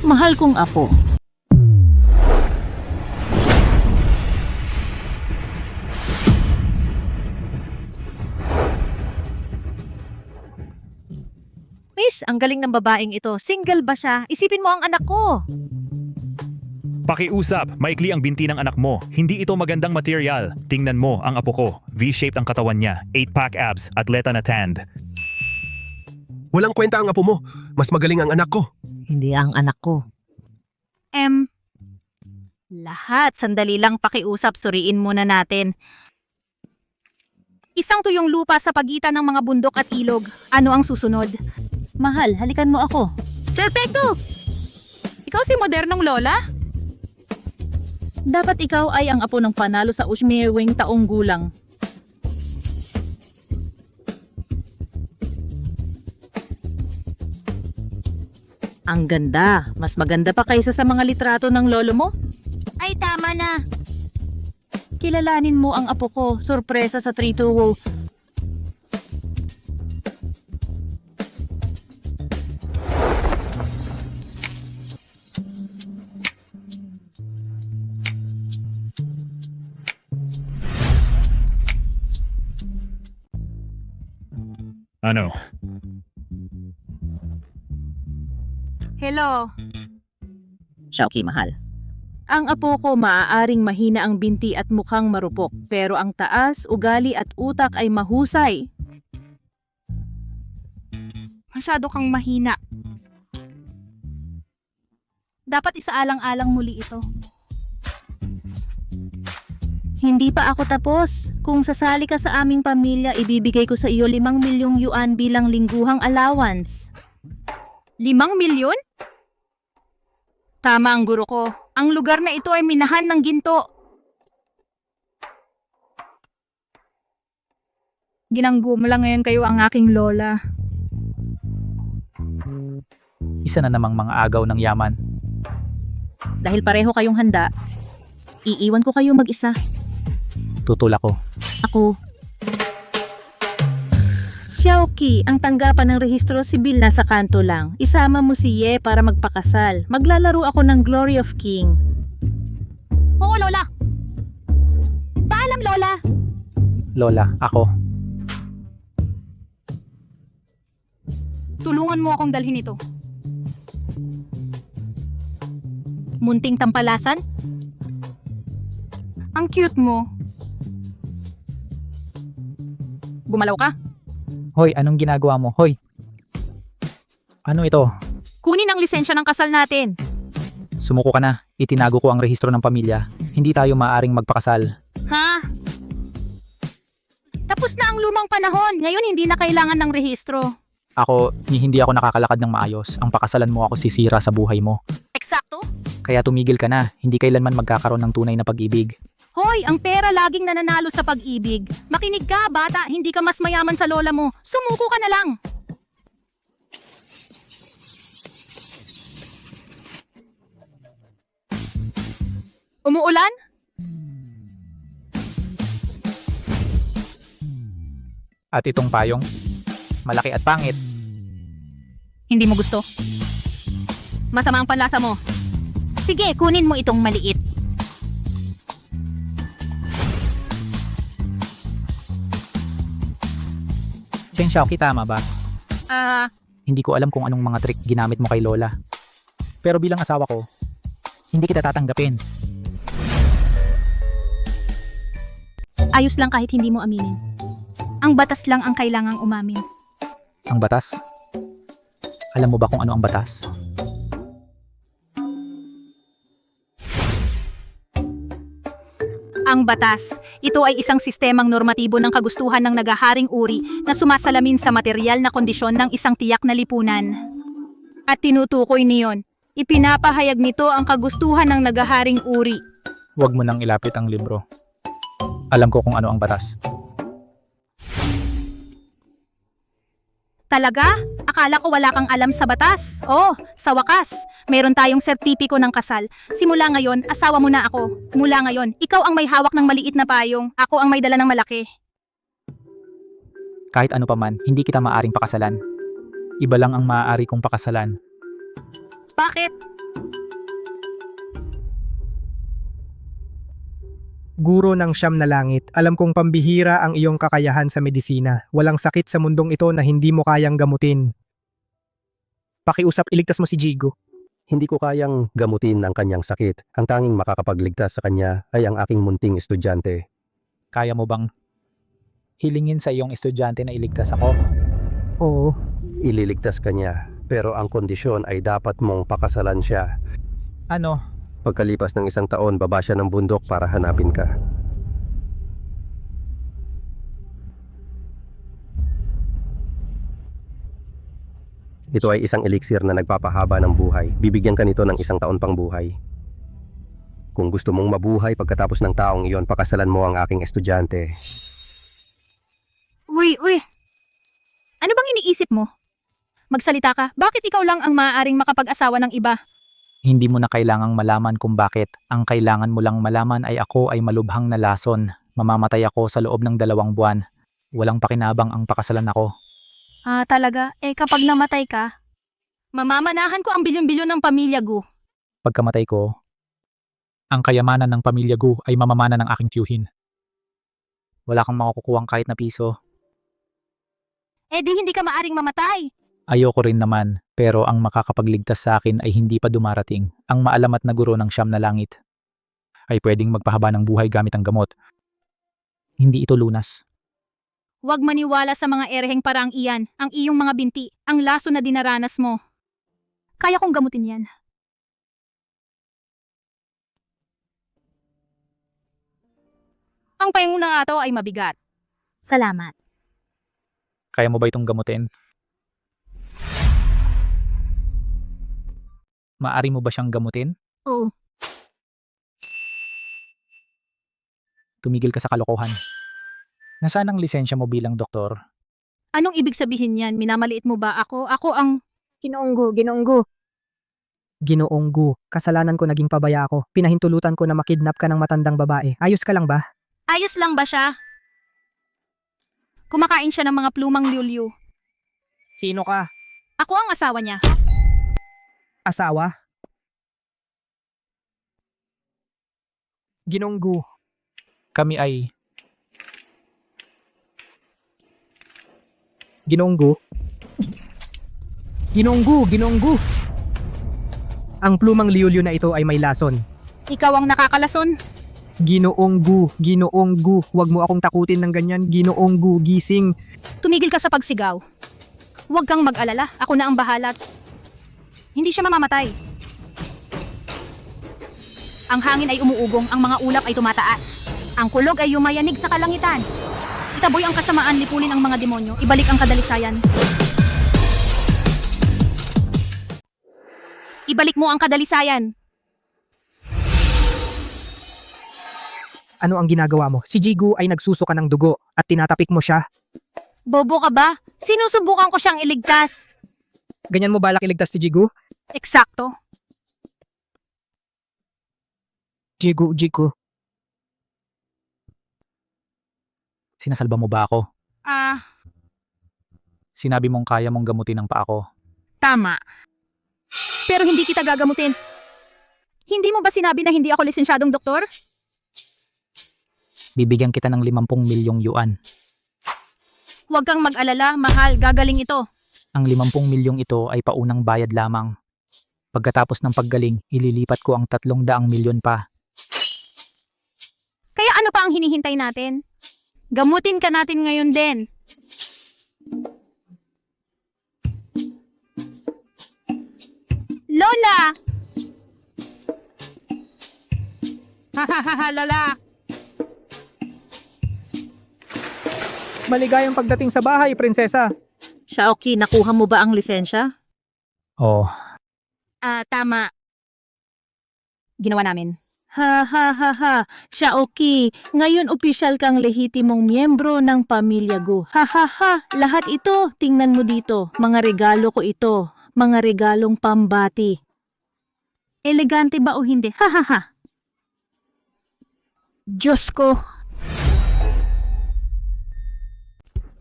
Mahal kong apo. Miss, ang galing ng babaeng ito. Single ba siya? Isipin mo ang anak ko. Pakiusap, maikli ang binti ng anak mo. Hindi ito magandang material. Tingnan mo ang apo ko. V-shaped ang katawan niya. 8-pack abs, atleta na tanned. Walang kwenta ang apo mo. Mas magaling ang anak ko. Hindi ang anak ko. Lahat. Sandali lang pakiusap. Suriin muna natin. Isang tuyong lupa sa pagitan ng mga bundok at ilog. Ano ang susunod? Mahal, halikan mo ako. Perfecto! Ikaw si modernong lola? Dapat ikaw ay ang apo ng panalo sa umirwing taong gulang. Ang ganda. Mas maganda pa kaysa sa mga litrato ng lolo mo. Ay, tama na. Kilalanin mo ang apo ko. Sorpresa sa 3-2. Ano? Hello. Shauki, mahal. Ang apo ko maaaring mahina ang binti at mukhang marupok, pero ang taas, ugali at utak ay mahusay. Masyado kang mahina. Dapat isaalang-alang muli ito. Hindi pa ako tapos. Kung sasali ka sa aming pamilya, ibibigay ko sa iyo 5 milyong yuan bilang lingguhang allowance. 5 milyon? Tama ang guro ko. Ang lugar na ito ay minahan ng ginto. Ginanggo mo lang ngayon kayo ang aking lola. Isa na namang mga agaw ng yaman. Dahil pareho kayong handa, iiwan ko kayo mag-isa. Tutulak ko. Ako. Xiaoqi, ang tanggapan ng rehistro sibil nasa kanto lang. Isama mo si Ye para magpakasal. Maglalaro ako ng Glory of King. Oo, lola. Paalam, lola. Lola, ako. Tulungan mo akong dalhin ito. Munting tampalasan? Ang cute mo. Gumalaw ka? Hoy, anong ginagawa mo? Hoy! Ano ito? Kunin ang lisensya ng kasal natin. Sumuko ka na. Itinago ko ang rehistro ng pamilya. Hindi tayo maaaring magpakasal. Ha? Tapos na ang lumang panahon. Ngayon hindi na kailangan ng rehistro. Hindi ako nakakalakad ng maayos. Ang pakasalan mo ako sisira sa buhay mo. Eksakto? Kaya tumigil ka na. Hindi kailanman magkakaroon ng tunay na pag-ibig. Hoy, ang pera laging nananalo sa pag-ibig. Makinig ka, bata. Hindi ka mas mayaman sa lola mo. Sumuko ka na lang. Umuulan? At itong payong, malaki at pangit. Hindi mo gusto? Masama ang panlasa mo. Sige, kunin mo itong maliit. Chen Xiaoqi, tama ba? Hindi ko alam kung anong mga trick ginamit mo kay Lola. Pero bilang asawa ko, hindi kita tatanggapin. Ayos lang kahit hindi mo aminin. Ang batas lang ang kailangang umamin. Ang batas? Alam mo ba kung ano ang batas? Ang batas, ito ay isang sistemang normatibo ng kagustuhan ng nagaharing uri na sumasalamin sa material na kondisyon ng isang tiyak na lipunan. At tinutukoy niyon, ipinapahayag nito ang kagustuhan ng nagaharing uri. Huwag mo nang ilapit ang libro. Alam ko kung ano ang batas. Talaga? Akala ko wala kang alam sa batas. Oh, sa wakas, meron tayong sertipiko ng kasal. Simula ngayon, asawa mo na ako. Mula ngayon, ikaw ang may hawak ng maliit na payong. Ako ang may dala ng malaki. Kahit ano pa man, hindi kita maaaring pakasalan. Iba lang ang maaari kong pakasalan. Bakit? Guro ng siyam na langit, alam kong pambihira ang iyong kakayahan sa medisina. Walang sakit sa mundong ito na hindi mo kayang gamutin. Pakiusap, iligtas mo si Jigo. Hindi ko kayang gamutin ang kanyang sakit. Ang tanging makakapagligtas sa kanya ay ang aking munting estudyante. Kaya mo bang hilingin sa iyong estudyante na iligtas ako? Oo. Ililigtas ka niya, pero ang kondisyon ay dapat mong pakasalan siya. Ano? Pagkalipas ng 1 taon, baba siya ng bundok para hanapin ka. Ito ay isang elixir na nagpapahaba ng buhay. Bibigyan ka nito ng 1 taon pang buhay. Kung gusto mong mabuhay pagkatapos ng taong iyon, pakasalan mo ang aking estudyante. Uy! Ano bang iniisip mo? Magsalita ka, bakit ikaw lang ang maaaring makapag-asawa ng iba? Hindi mo na kailangang malaman kung bakit. Ang kailangan mo lang malaman ay ako ay malubhang na lason. Mamamatay ako sa loob ng 2 buwan. Walang pakinabang ang pakasalan ako. Ah, talaga? Kapag namatay ka, mamamanahan ko ang bilyon-bilyon ng pamilya Gu. Pagkamatay ko, ang kayamanan ng pamilya Gu ay mamamana ng aking tiyuhin. Wala kang makukuhang kahit na piso. Di hindi ka maaring mamatay. Ayoko rin naman, pero ang makakapagligtas sa akin ay hindi pa dumarating. Ang maalamat na guro ng siyam na langit ay pwedeng magpahaba ng buhay gamit ang gamot. Hindi ito lunas. Huwag maniwala sa mga ereheng parang iyan, ang iyong mga binti, ang laso na dinaranas mo. Kaya kong gamutin yan. Ang payong na ato ay mabigat. Salamat. Kaya mo ba itong gamutin? Maari mo ba siyang gamutin? Oo. Tumigil ka sa kalokohan. Nasaan ang lisensya mo bilang doktor? Anong ibig sabihin yan? Minamaliit mo ba ako? Ako ang... Ginoong Gu, kasalanan ko naging pabaya ako. Pinahintulutan ko na makidnap ka ng matandang babae. Ayos ka lang ba? Ayos lang ba siya? Kumakain siya ng mga plumang liulyu. Sino ka? Ako ang asawa niya. Asawa? Ginoong Gu, Kami ay... Ginoong Gu. Ang plumang liulyo na ito ay may lason. Ikaw ang nakakalason. Ginoong Gu, huwag mo akong takutin ng ganyan. Ginoong Gu, gising. Tumigil ka sa pagsigaw. Huwag kang mag-alala. Ako na ang bahala. Hindi siya mamamatay. Ang hangin ay umuugong, ang mga ulap ay tumataas. Ang kulog ay yumayanig sa kalangitan. Itaboy ang kasamaan, lipunin ang mga demonyo, ibalik ang kadalisayan. Ibalik mo ang kadalisayan. Ano ang ginagawa mo? Si Jigu ay nagsusuka ng dugo at tinatapik mo siya. Bobo ka ba? Sinusubukan ko siyang iligtas. Ganyan mo balak iligtas si Jigu? Eksakto. Jigu. Sinasalba mo ba ako? Sinabi mong kaya mong gamutin ang paa ko. Tama. Pero hindi kita gagamutin. Hindi mo ba sinabi na hindi ako lisensyadong doktor? Bibigyan kita ng 50 milyong yuan. Huwag kang mag-alala, mahal, gagaling ito. Ang 50 milyong ito ay paunang bayad lamang. Pagkatapos ng paggaling, ililipat ko ang 300 milyon pa. Kaya ano pa ang hinihintay natin? Gamutin ka natin ngayon din. Lola! Lala! Maligayang pagdating sa bahay, prinsesa. Xiaoqi, nakuha mo ba ang lisensya? Oh, Tama. Ginawa namin. Ha. Xiaoqi, ngayon opisyal kang lehitimong miyembro ng pamilya Gu. Ha. Lahat ito, tingnan mo dito. Mga regalo ko ito. Mga regalong pambati. Elegante ba o hindi? Ha. Diyos ko.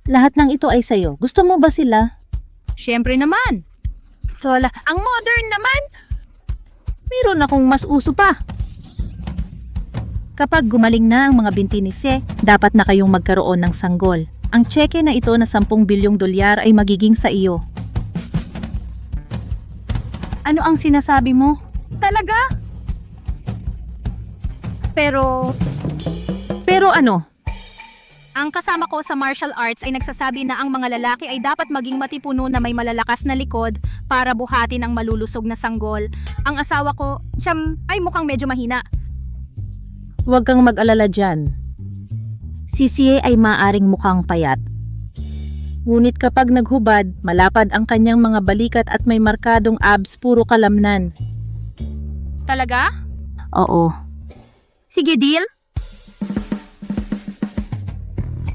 Lahat ng ito ay sayo. Gusto mo ba sila? Siyempre naman. Lola, ang modern naman. Meron akong mas uso pa. Kapag gumaling na ang mga binti ni Se, dapat na kayong magkaroon ng sanggol. Ang tseke na ito na 10 bilyong dolyar ay magiging sa iyo. Ano ang sinasabi mo? Talaga? Pero Pero ano? ang kasama ko sa martial arts ay nagsasabi na ang mga lalaki ay dapat maging matipuno na may malalakas na likod para buhatin ang malulusog na sanggol. Ang asawa ko, ay mukhang medyo mahina. Huwag kang mag-alala dyan. Si Sie ay maaring mukhang payat. Ngunit kapag naghubad, malapad ang kanyang mga balikat at may markadong abs, puro kalamnan. Talaga? Oo. Sige, deal?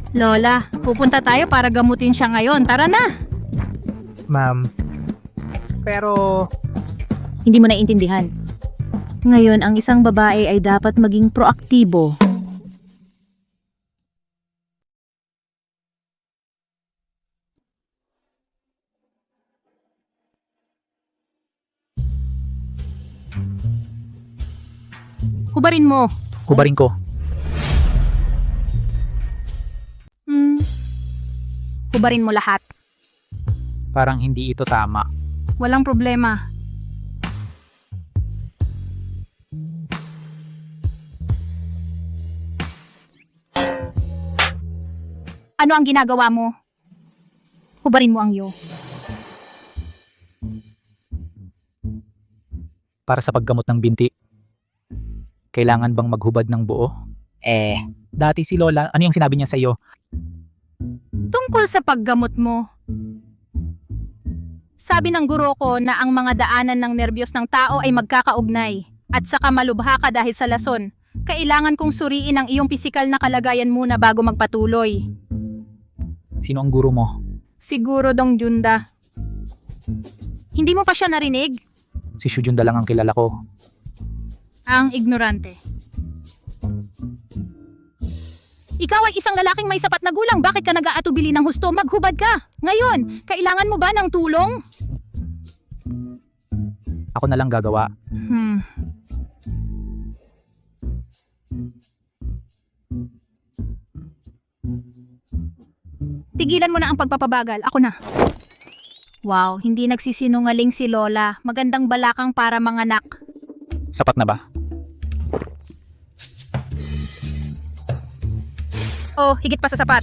Lola, pupunta tayo para gamutin siya ngayon. Tara na! Ma'am. Pero Hindi mo naiintindihan. Ngayon, ang isang babae ay dapat maging proaktibo. Hubarin mo. Hubarin ko. Hubarin mo lahat. Parang hindi ito tama. Walang problema. Ano ang ginagawa mo? Hubarin mo ang iyo. Para sa paggamot ng binti. Kailangan bang maghubad ng buo? Dati si Lola, ano yung sinabi niya sa iyo? Tungkol sa paggamot mo. Sabi ng guro ko na ang mga daanan ng nerbiyos ng tao ay magkakaugnay at saka malubha ka dahil sa lason. Kailangan kong suriin ang iyong pisikal na kalagayan muna bago magpatuloy. Sino ang guro mo? Siguro Dong Junda. Hindi mo pa siya narinig? Si Shujunda lang ang kilala ko. Ang ignorante. Ikaw ay isang lalaking may sapat na gulang. Bakit ka nag-aatubili ng husto? Maghubad ka. Ngayon, kailangan mo ba ng tulong? Ako na lang gagawa. Tigilan mo na ang pagpapabagal. Ako na. Wow, hindi nagsisinungaling si Lola. Magandang balakang para manganak. Sapat na ba? Oh, higit pa sa sapat.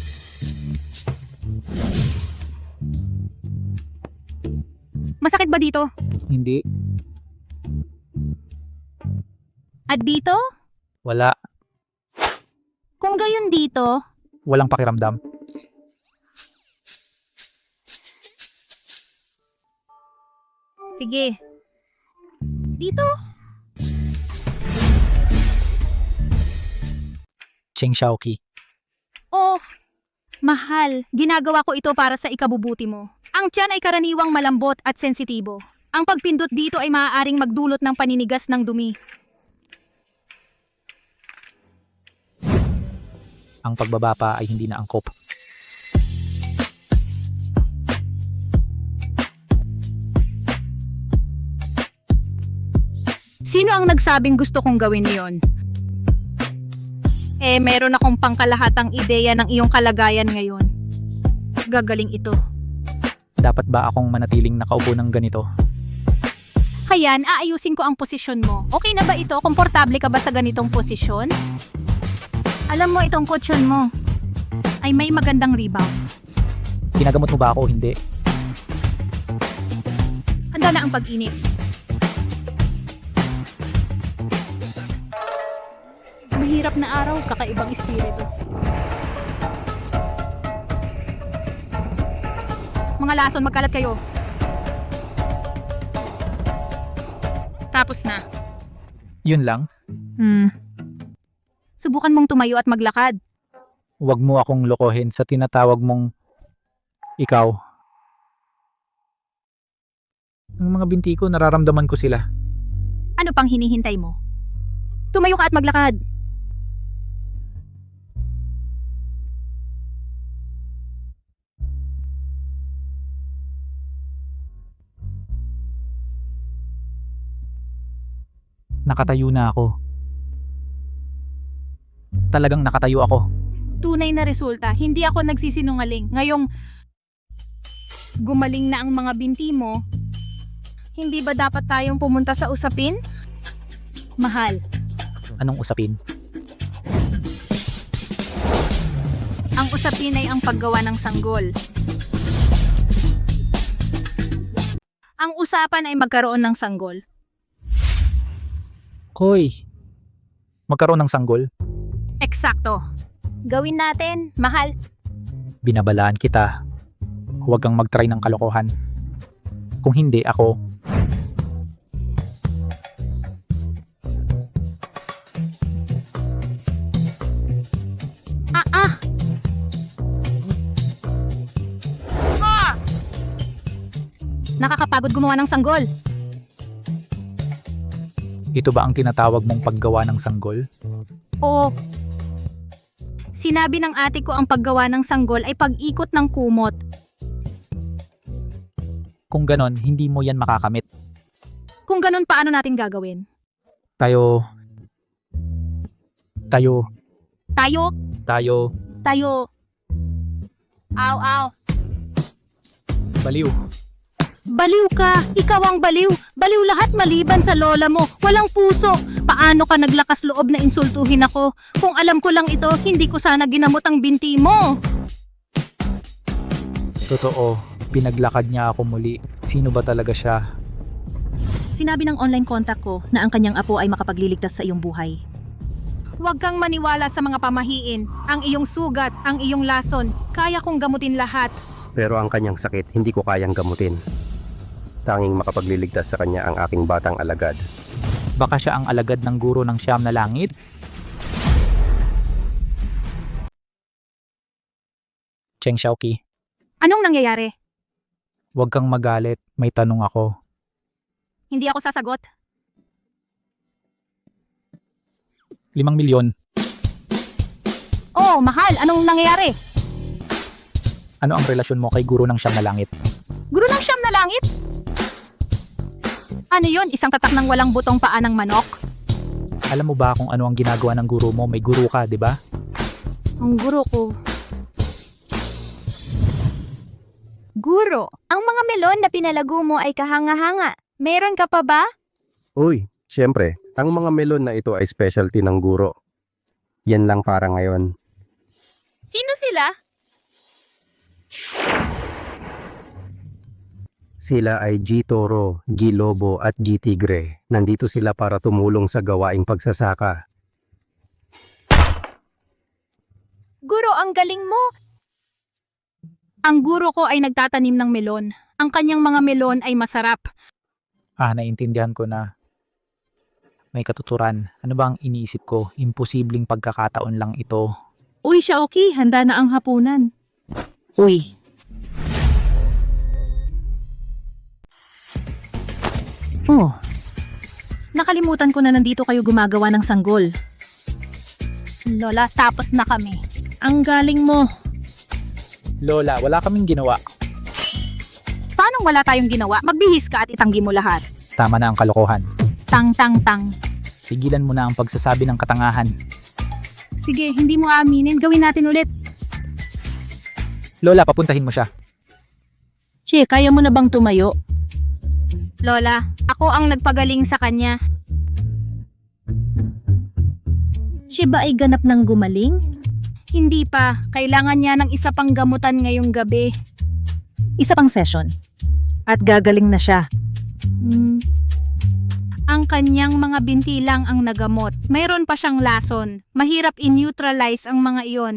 Masakit ba dito? Hindi. At dito? Wala. Kung gayon dito, Walang pakiramdam. sige. Dito? Cheng Shaoqi. Oh, mahal. Ginagawa ko ito para sa ikabubuti mo. Ang tiyan ay karaniwang malambot at sensitibo. Ang pagpindot dito ay maaaring magdulot ng paninigas ng dumi. Ang pagbaba pa ay hindi na angkop. Sino ang nagsabing gusto kong gawin yon? Meron akong pangkalahatang ideya ng iyong kalagayan ngayon. Gagaling ito. Dapat ba akong manatiling nakaupo ng ganito? Kayan, aayusin ko ang posisyon mo. Okay na ba ito? Komportable ka ba sa ganitong posisyon? Alam mo itong kutsyon mo ay may magandang rebound. Ginagamot mo ba ako o hindi? Handa na ang pag-init. Mahirap na araw, kakaibang espiritu. Mga lason, magkalat kayo. Tapos na. Yun lang? Subukan mong tumayo at maglakad. Huwag mo akong lokohin sa tinatawag mong ikaw. Ang mga binti ko, nararamdaman ko sila. Ano pang hinihintay mo? Tumayo ka at maglakad. Nakatayo na ako. Talagang nakatayo ako. Tunay na resulta, hindi ako nagsisinungaling. Ngayong gumaling na ang mga binti mo, hindi ba dapat tayong pumunta sa usapin? Mahal, Anong usapin? ang usapin ay ang paggawa ng sanggol. Ang usapan ay magkaroon ng sanggol. Hoy, magkaroon ng sanggol? Eksakto. Gawin natin, mahal. Binabalaan kita. Huwag kang mag-try ng kalokohan. Kung hindi, ako. Nakakapagod gumawa ng sanggol. Ito ba ang tinatawag mong paggawa ng sanggol? Oo. Sinabi ng ate ko ang paggawa ng sanggol ay pag-ikot ng kumot. Kung ganon, hindi mo yan makakamit. Kung ganun, paano natin gagawin? Tayo. Tayo. Aw. Baliw. Baliw ka! Ikaw ang baliw! Baliw lahat maliban sa lola mo! Walang puso! Paano ka naglakas loob na insultuhin ako? Kung alam ko lang ito, hindi ko sana ginamot ang binti mo! Totoo, pinaglakad niya ako muli. Sino ba talaga siya? Sinabi ng online contact ko na ang kanyang apo ay makapagliligtas sa iyong buhay. Huwag kang maniwala sa mga pamahiin. Ang iyong sugat, ang iyong lason, kaya kong gamutin lahat. Pero ang kanyang sakit, hindi ko kayang gamutin. Tanging makapagliligtas sa kanya ang aking batang alagad. Baka siya ang alagad ng guro ng siyam na langit? Cheng Xiaoqi, Anong nangyayari? huwag kang magalit. May tanong ako. Hindi ako sasagot. 5 milyon. Oh, mahal, anong nangyayari? Ano ang relasyon mo kay guro ng siyam na langit? Guro ng siyam na langit? Ano yon? Isang tatak ng walang butong paa ng manok? Alam mo ba kung ano ang ginagawa ng guro mo? May guro ka, di ba? Ang guro ko. Guro, ang mga melon na pinalago mo ay kahanga-hanga. Meron ka pa ba? Uy, siyempre, ang mga melon na ito ay specialty ng guro. Yan lang para ngayon. Sino sila? Sila ay G Toro, G Lobo at G Tigre. Nandito sila para tumulong sa gawaing pagsasaka. Guro, ang galing mo. Ang guro ko ay nagtatanim ng melon. Ang kanyang mga melon ay masarap. Naintindihan ko na. May katuturan. Ano ba ang iniisip ko? Imposibleng pagkakataon lang ito. Uy, Xiaoqi, handa na ang hapunan. Uy. Oh, nakalimutan ko na nandito kayo gumagawa ng sanggol. Lola, tapos na kami. Ang galing mo. Lola, wala kaming ginawa. Paano wala tayong ginawa? Magbihis ka at itanggi mo lahat. Tama na ang kalokohan. Tang. Sigilan mo na ang pagsasabi ng katangahan. Sige, hindi mo aaminin. Gawin natin ulit. Lola, papuntahin mo siya. Che, kaya mo na bang tumayo? Lola, ako ang nagpagaling sa kanya. Siya ba ay ganap ng gumaling? Hindi pa. Kailangan niya ng isa pang gamutan ngayong gabi. Isa pang session. At gagaling na siya. Ang kanyang mga binti lang ang nagamot. Mayroon pa siyang lason. Mahirap i-neutralize ang mga iyon.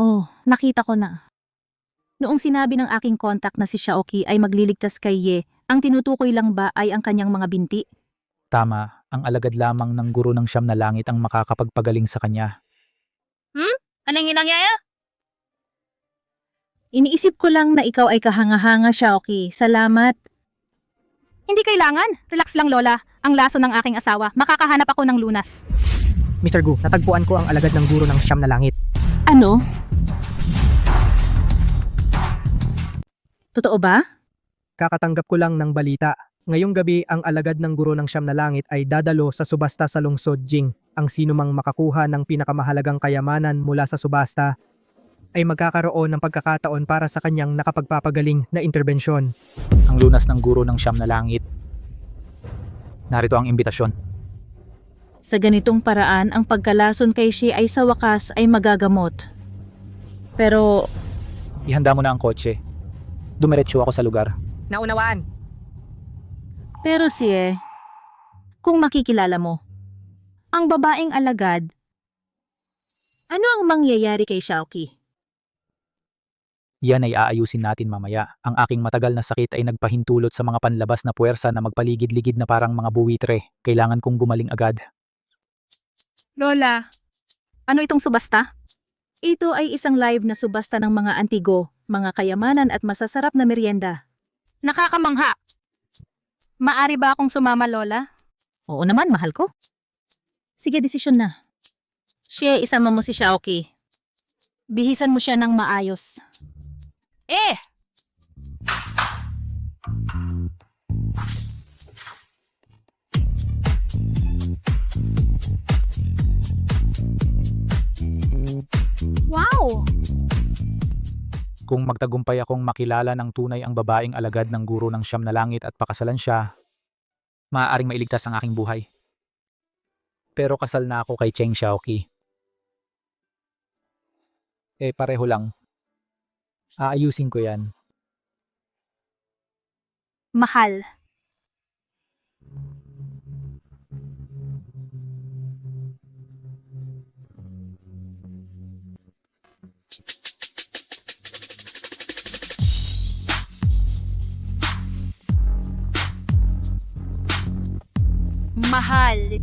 Oh, nakita ko na. Noong sinabi ng aking contact na si Xiaoqi ay magliligtas kay Ye, ang tinutukoy lang ba ay ang kanyang mga binti? Tama, ang alagad lamang ng guro ng siyam na langit ang makakapagpagaling sa kanya. Anong nangyayari? Iniisip ko lang na ikaw ay kahanga-hanga, Xiaoqi. Salamat. Hindi kailangan. Relax lang, Lola. Ang laso ng aking asawa. Makakahanap ako ng lunas. Mr. Gu, natagpuan ko ang alagad ng guro ng siyam na langit. Ano? Totoo ba? Kakatanggap ko lang ng balita. Ngayong gabi, ang alagad ng guro ng Siyam na Langit ay dadalo sa subasta sa lungsod Jing. Ang sinumang makakuha ng pinakamahalagang kayamanan mula sa subasta ay magkakaroon ng pagkakataon para sa kanyang nakapagpapagaling na interbensyon. Ang lunas ng guro ng Siyam na Langit. Narito ang imbitasyon. Sa ganitong paraan, ang pagkalason kay Xie ay sa wakas ay magagamot. Pero Ihanda mo na ang kotse. Dumiretso ako sa lugar. Naunawaan! Pero Xie, kung makikilala mo, ang babaeng alagad, ano ang mangyayari kay Xiaoqi? Yan ay aayusin natin mamaya. Ang aking matagal na sakit ay nagpahintulot sa mga panlabas na puwersa na magpaligid-ligid na parang mga buwitre. Kailangan kong gumaling agad. Lola, ano itong subasta? Ito ay isang live na subasta ng mga antigo, mga kayamanan at masasarap na merienda. Nakakamangha. Maari ba akong sumama, Lola? Oo naman, mahal ko. Sige, desisyon na. Xie, isama mo si Xiaoqi. Bihisan mo siya ng maayos. Eh! Wow! Kung magtagumpay akong makilala ng tunay ang babaeng alagad ng guro ng Siyam na Langit at pakasalan siya, maaaring mailigtas ang aking buhay. Pero kasal na ako kay Cheng Xiaoqi. Pareho lang. Aayusin ko yan. Mahal. Mahal.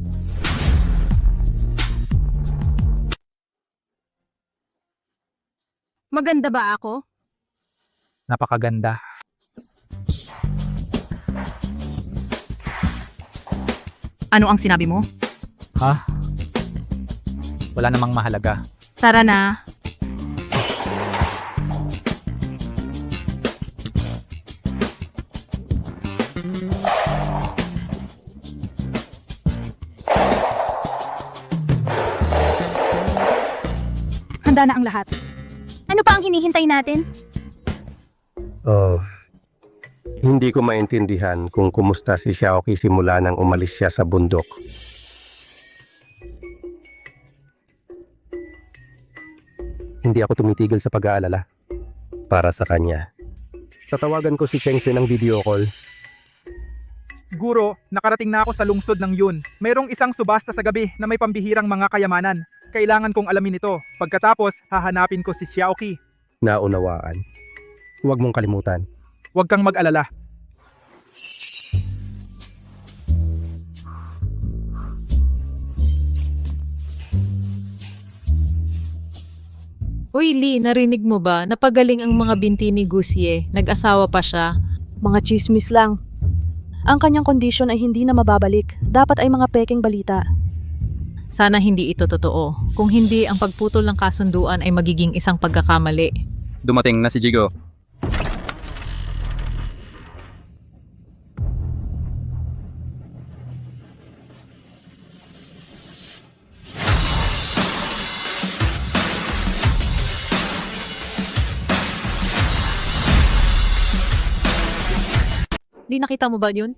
Maganda ba ako? Napakaganda. Ano ang sinabi mo? Ha? Wala namang mahalaga. Tara na. Handa na ang lahat. Ano pa ang hinihintay natin? Oh, hindi ko maintindihan kung kumusta si Xiaoqi simula nang umalis siya sa bundok. Hindi ako tumitigil sa pag-aalala para sa kanya. Tatawagan ko si Chengse ng video call. Guro, nakarating na ako sa lungsod ng Yun. Mayroong isang subasta sa gabi na may pambihirang mga kayamanan. Kailangan kong alamin ito. Pagkatapos, hahanapin ko si Xiaoqi. Naunawaan. Huwag mong kalimutan. Huwag kang mag-alala. Uy Lee, narinig mo ba? Napagaling ang mga binti ni Gusye. Nag-asawa pa siya. Mga chismis lang. Ang kanyang kondisyon ay hindi na mababalik. Dapat ay mga peking balita. Sana hindi ito totoo. Kung hindi, ang pagputol ng kasunduan ay magiging isang pagkakamali. Dumating na si Jigo. Di nakita mo ba yun?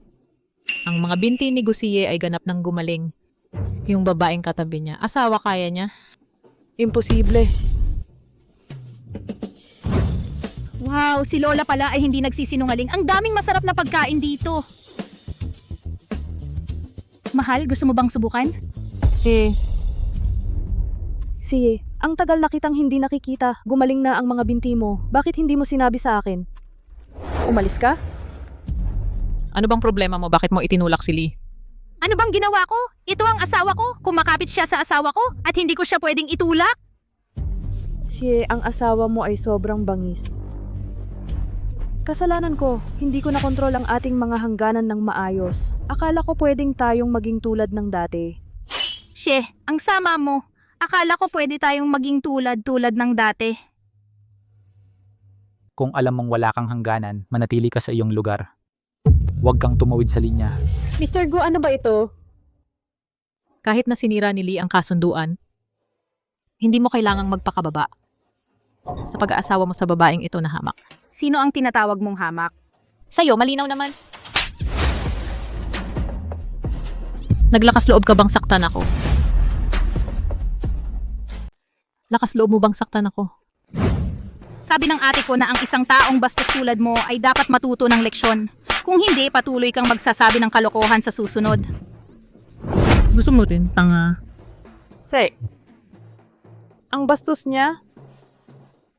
Ang mga binti ni Gusye ay ganap ng gumaling. Yung babaeng katabi niya, asawa kaya niya? Imposible. Wow, si Lola pala ay hindi nagsisinungaling. Ang daming masarap na pagkain dito. Mahal, gusto mo bang subukan? Siye, ang tagal na kitang hindi nakikita. Gumaling na ang mga binti mo. Bakit hindi mo sinabi sa akin? Umalis ka? Ano bang problema mo? Bakit mo itinulak si Lee? Ano bang ginawa ko? Ito ang asawa ko. Kumakapit siya sa asawa ko at hindi ko siya pwedeng itulak. Siye, ang asawa mo ay sobrang bangis. Kasalanan ko, hindi ko nakontrol ang ating mga hangganan ng maayos. Akala ko pwedeng tayong maging tulad ng dati. She, ang sama mo. Akala ko pwede tayong maging tulad ng dati. Kung alam mong wala kang hangganan, manatili ka sa iyong lugar. Huwag kang tumawid sa linya. Mr. Gu, ano ba ito? Kahit na sinira ni Lee ang kasunduan, hindi mo kailangang magpakababa sa pag-aasawa mo sa babaeng ito na hamak. Sino ang tinatawag mong hamak? Sa'yo, malinaw naman. Naglakas loob ka bang saktan ako? Lakas loob mo bang saktan ako? Sabi ng ate ko na ang isang taong bastos tulad mo ay dapat matuto ng leksyon. Kung hindi, patuloy kang magsasabi ng kalokohan sa susunod. Gusto mo rin, tanga. Say, ang bastos niya?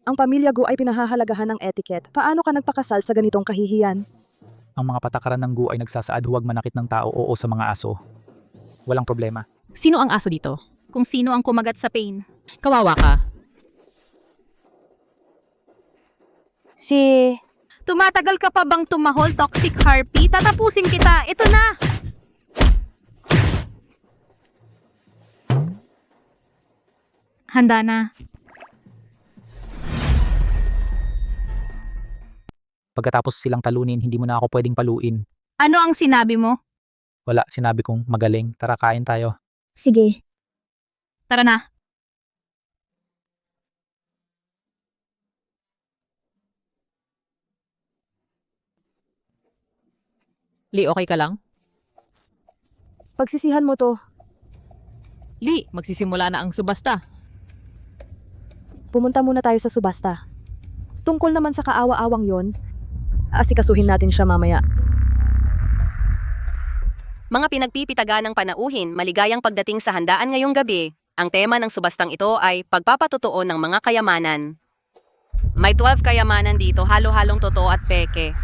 Ang pamilya Gu ay pinahahalagahan ng etiquette. Paano ka nagpakasal sa ganitong kahihiyan? Ang mga patakaran ng Gu ay nagsasaad huwag manakit ng tao oo sa mga aso. Walang problema. Sino ang aso dito? Kung sino ang kumagat sa pain. Kawawa ka. Si... Tumatagal ka pa bang tumahol, toxic harpy? Tatapusin kita. Ito na. Handa na. Pagkatapos silang talunin, hindi mo na ako pwedeng paluin. Ano ang sinabi mo? Wala, sinabi kong magaling. Tara, kain tayo. Sige. Tara na. Lee, okay ka lang? Pagsisihan mo to. Lee, magsisimula na ang subasta. Pumunta muna tayo sa subasta. Tungkol naman sa kaawa-awang yon, asikasuhin natin siya mamaya. Mga pinagpipitaga ng panauhin, maligayang pagdating sa handaan ngayong gabi. Ang tema ng subastang ito ay pagpapatotoo ng mga kayamanan. May 12 kayamanan dito, halo-halong totoo at peke.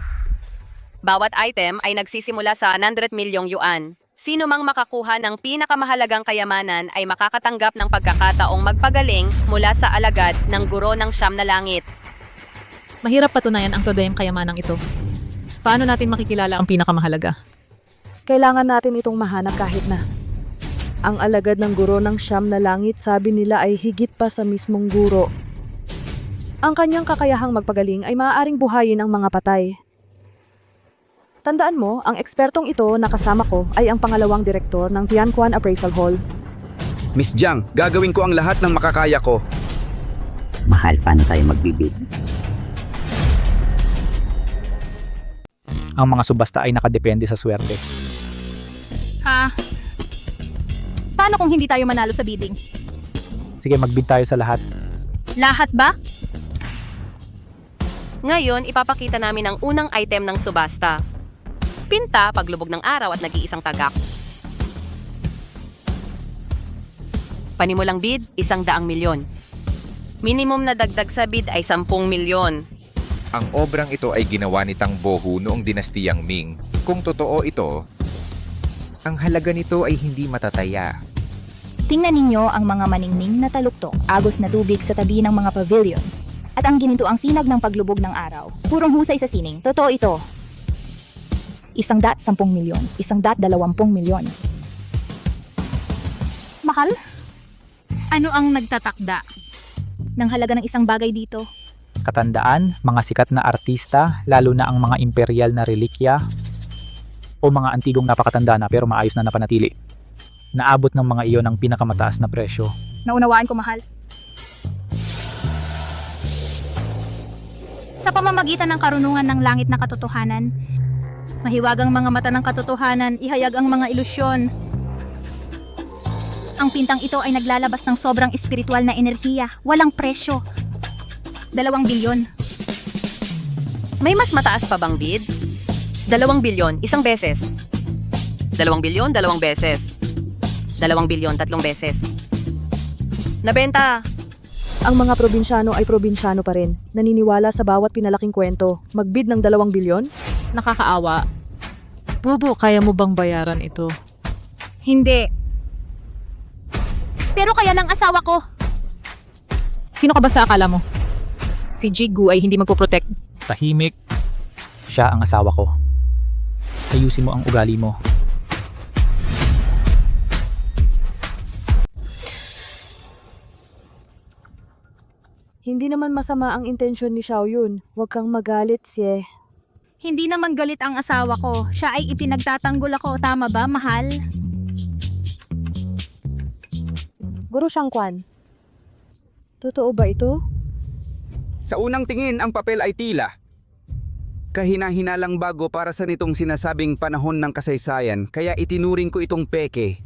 Bawat item ay nagsisimula sa 100 milyong yuan. Sino mang makakuha ng pinakamahalagang kayamanan ay makakatanggap ng pagkakataong magpagaling mula sa alagad ng guro ng siyam na langit. Mahirap patunayan ang todayang kayamanang ito. Paano natin makikilala ang pinakamahalaga? Kailangan natin itong mahanap kahit na. Ang alagad ng guro ng siyam na langit sabi nila ay higit pa sa mismong guro. Ang kanyang kakayahang magpagaling ay maaaring buhayin ang mga patay. Tandaan mo, ang ekspertong ito na kasama ko ay ang pangalawang direktor ng Tianquan Appraisal Hall. Miss Jiang, gagawin ko ang lahat ng makakaya ko. Mahal, paano tayo magbibid? Ang mga subasta ay nakadepende sa swerte. Ha? Paano kung hindi tayo manalo sa bidding? Sige, magbid tayo sa lahat. Lahat ba? Ngayon, ipapakita namin ang unang item ng subasta. Pinta, paglubog ng araw at nag-iisang tagak. Panimulang bid, 100 milyon. Minimum na dagdag sa bid ay 10 milyon. Ang obrang ito ay ginawa ni Tang Bohu noong dinastiyang Ming. Kung totoo ito, ang halaga nito ay hindi matataya. Tingnan ninyo ang mga maningning na taluktok, agos na tubig sa tabi ng mga pavilion. At ang ginito ang sinag ng paglubog ng araw. Purong husay sa sining. Totoo ito. 110 milyon. 120 milyon. Mahal? Ano ang nagtatakda ng halaga ng isang bagay dito? Katandaan, mga sikat na artista, lalo na ang mga imperial na relikya o mga antigong napakatanda na pero maayos na napanatili. Naabot ng mga iyon ang pinakamataas na presyo. Naunawaan ko, mahal. Sa pamamagitan ng karunungan ng langit na katotohanan, mahiwagang mga mata ng katotohanan, ihayag ang mga ilusyon. Ang pintang ito ay naglalabas ng sobrang espiritual na enerhiya, walang presyo. 2 bilyon. May mas mataas pa bang bid? 2 bilyon, isang beses. 2 bilyon, 2 beses. 2 bilyon, 3 beses. Nabenta! Ang mga probinsyano ay probinsyano pa rin. Naniniwala sa bawat pinalaking kwento. Magbid ng 2 bilyon? Nakakaawa. Bobo, kaya mo bang bayaran ito? Hindi. Pero kaya ng asawa ko. Sino ka ba sa akala mo? Si Jigu ay hindi magpoprotect. Tahimik. Siya ang asawa ko. Ayusin mo ang ugali mo. Hindi naman masama ang intensyon ni Xiao Yun. Huwag kang magalit, Xie. Hindi naman galit ang asawa ko. Siya ay ipinagtatanggol ako. Tama ba, mahal? Guro Shangkwan, totoo ba ito? Sa unang tingin, ang papel ay tila. Kahina-hinalang bago para sa nitong sinasabing panahon ng kasaysayan, kaya itinuring ko itong peke.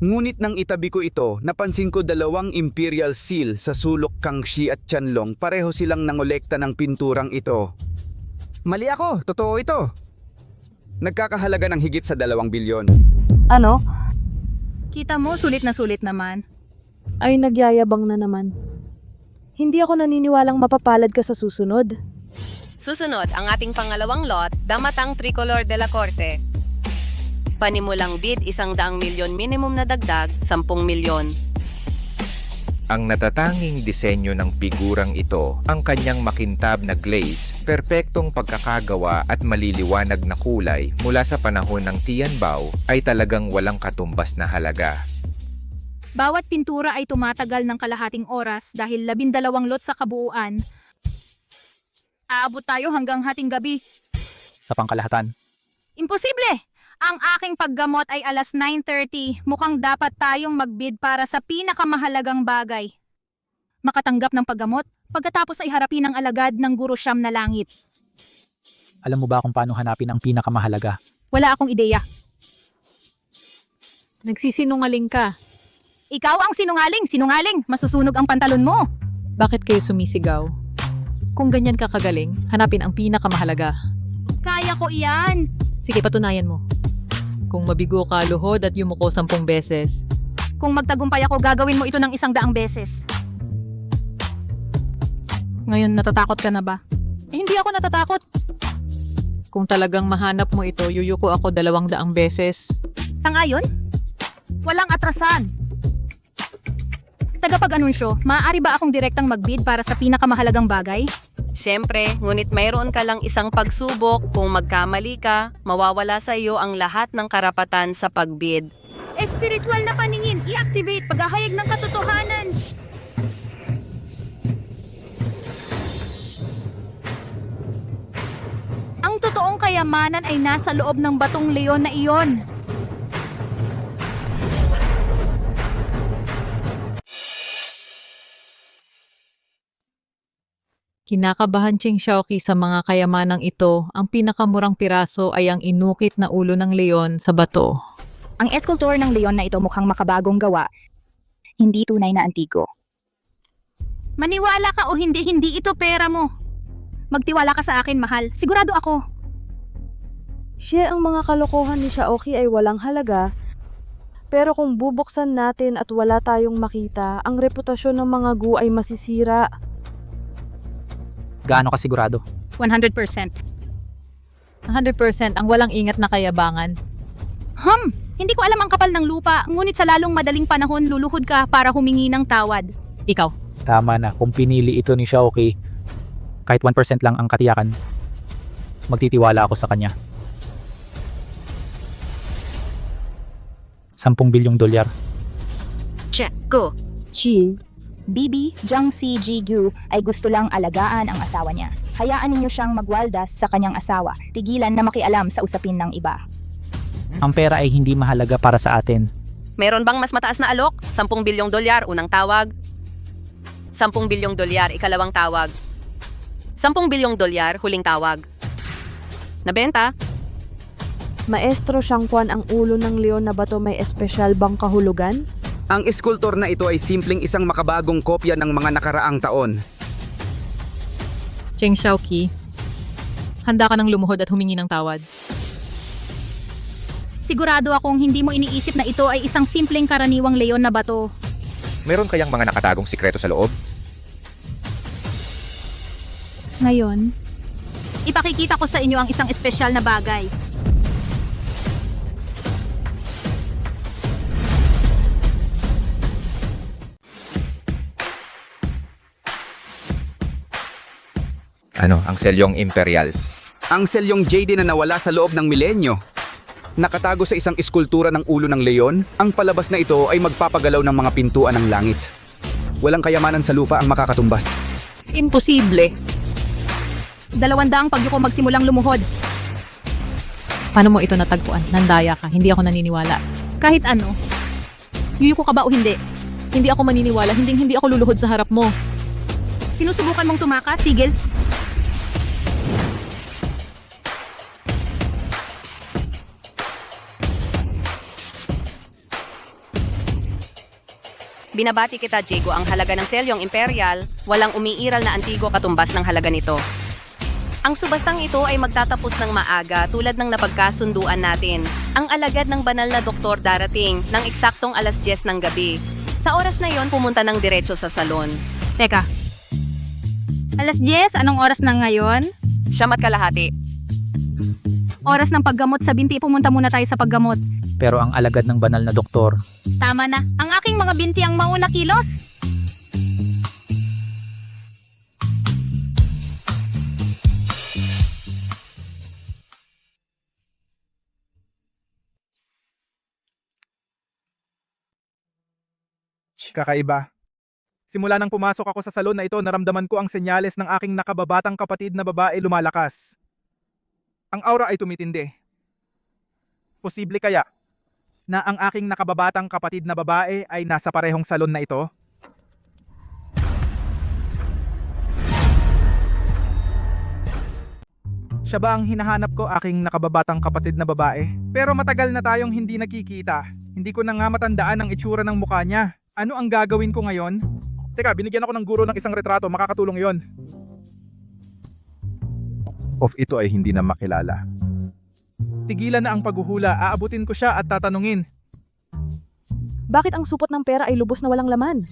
Ngunit nang itabi ko ito, napansin ko 2 imperial seal sa sulok Kangxi at Tianlong, pareho silang nangolekta ng pinturang ito. Mali ako, totoo ito. Nagkakahalaga ng higit sa 2 bilyon. Ano? Kita mo, sulit na sulit naman. Ay nagyayabang na naman. Hindi ako naniniwalang mapapalad ka sa susunod. Susunod, ang ating pangalawang lot, Damatang Tricolor de la Corte. Panimulang bid, 100 milyon, minimum na dagdag, 10 milyon. Ang natatanging disenyo ng figurang ito, ang kanyang makintab na glaze, perpektong pagkakagawa at maliliwanag na kulay mula sa panahon ng Tianbao ay talagang walang katumbas na halaga. Bawat pintura ay tumatagal ng kalahating oras dahil 12 lot sa kabuuan. Aabot tayo hanggang hating gabi. Sa pangkalahatan, Imposible! Ang aking paggamot ay alas 9:30. Mukhang dapat tayong magbid para sa pinakamahalagang bagay. Makatanggap ng paggamot, pagkatapos ay harapin ang alagad ng Guro Siyam na Langit. alam mo ba kung paano hanapin ang pinakamahalaga? Wala akong ideya. Nagsisinungaling ka. Ikaw ang sinungaling, masusunog ang pantalon mo. Bakit kayo sumisigaw? Kung ganyan ka kagaling, hanapin ang pinakamahalaga. Kaya ko iyan. Sige, patunayan mo. Kung mabigo ka, luhod at yumuko 10 beses. Kung magtagumpay ako, gagawin mo ito ng 100 beses. Ngayon, natatakot ka na ba? Hindi ako natatakot. Kung talagang mahanap mo ito, yuyuko ako 200 beses. Sangayon? Walang atrasan. Tagapag-anunsyo, maaari ba akong direktang magbid para sa pinakamahalagang bagay? Siyempre, ngunit mayroon ka lang isang pagsubok. Kung magkamali ka, mawawala sa iyo ang lahat ng karapatan sa pagbid. Espiritual na paningin, i-activate paghahayag ng katotohanan. Ang totoong kayamanan ay nasa loob ng batong leon na iyon. Kinakabahan Cheng Xiaoqi sa mga kayamanang ito, ang pinakamurang piraso ay ang inukit na ulo ng leon sa bato. Ang eskultor ng leon na ito mukhang makabagong gawa. Hindi tunay na antiko. Maniwala ka o hindi, hindi ito pera mo. Magtiwala ka sa akin, mahal. Sigurado ako. Siya ang mga kalokohan ni Xiaoqi ay walang halaga. Pero kung bubuksan natin at wala tayong makita, ang reputasyon ng mga gu ay masisira. Gaano ka sigurado? 100%. 100% ang walang ingat na kayabangan. Hindi ko alam ang kapal ng lupa, ngunit sa lalong madaling panahon luluhod ka para humingi ng tawad. Ikaw. Tama na, kung pinili ito ni Xiaoqi, kahit 1% lang ang katiyakan, magtitiwala ako sa kanya. 10 bilyong dolyar. Check ko. Chi, Bibi, Jiang Si Ji-gu ay gusto lang alagaan ang asawa niya. Hayaan ninyo siyang magwaldas sa kanyang asawa. Tigilan na makialam sa usapin ng iba. Ang pera ay hindi mahalaga para sa atin. Meron bang mas mataas na alok? 10 bilyong dolyar, unang tawag. 10 bilyong dolyar, ikalawang tawag. 10 bilyong dolyar, huling tawag. Nabenta? Maestro Shangkwan, ang ulo ng leon na bato may espesyal bang kahulugan? Ang eskultor na ito ay simpleng isang makabagong kopya ng mga nakaraang taon. Cheng Xiaoqi, handa ka nang lumuhod at humingi ng tawad. Sigurado akong hindi mo iniisip na ito ay isang simpleng karaniwang leon na bato. Meron kayang mga nakatagong sikreto sa loob? Ngayon, ipakikita ko sa inyo ang isang espesyal na bagay. Ano, ang selyong imperial? Ang selyong JD na nawala sa loob ng milenyo. Nakatago sa isang eskultura ng ulo ng leon, ang palabas na ito ay magpapagalaw ng mga pintuan ng langit. Walang kayamanan sa lupa ang makakatumbas. Imposible. 200 pagyuko magsimulang lumuhod. Paano mo ito natagpuan? Nandaya ka. Hindi ako naniniwala. Kahit ano. Yuyuko ka ba o hindi? Hindi ako maniniwala. Hindi ako luluhod sa harap mo. Sinusubukan mong tumakas, Tigil? Binabati kita, Diego, ang halaga ng selyong imperial, walang umiiral na antigo katumbas ng halaga nito. Ang subastang ito ay magtatapos ng maaga tulad ng napagkasunduan natin. Ang alagad ng banal na doktor darating ng eksaktong alas 10 ng gabi. Sa oras na yon, pumunta ng diretso sa salon. Teka. Alas 10? Anong oras na ngayon? Siyam at kalahati. Oras ng paggamot sa binti, pumunta muna tayo sa paggamot. Pero ang alagad ng banal na doktor, Tama na. Ang aking mga binti ang mauna kilos. Kakaiba. Simula nang pumasok ako sa salon na ito, naramdaman ko ang senyales ng aking nakababatang kapatid na babae lumalakas. Ang aura ay tumitindi. Posible kaya na ang aking nakababatang kapatid na babae ay nasa parehong salon na ito? Siya ba ang hinahanap ko, aking nakababatang kapatid na babae? Pero matagal na tayong hindi nakikita. Hindi ko na nga matandaan ang itsura ng mukha niya. Ano ang gagawin ko ngayon? Teka, binigyan ako ng guro ng isang retrato, makakatulong yon. Of ito ay hindi na makilala. Tigilan na ang paghuhula, aabutin ko siya at tatanungin. Bakit ang supot ng pera ay lubos na walang laman?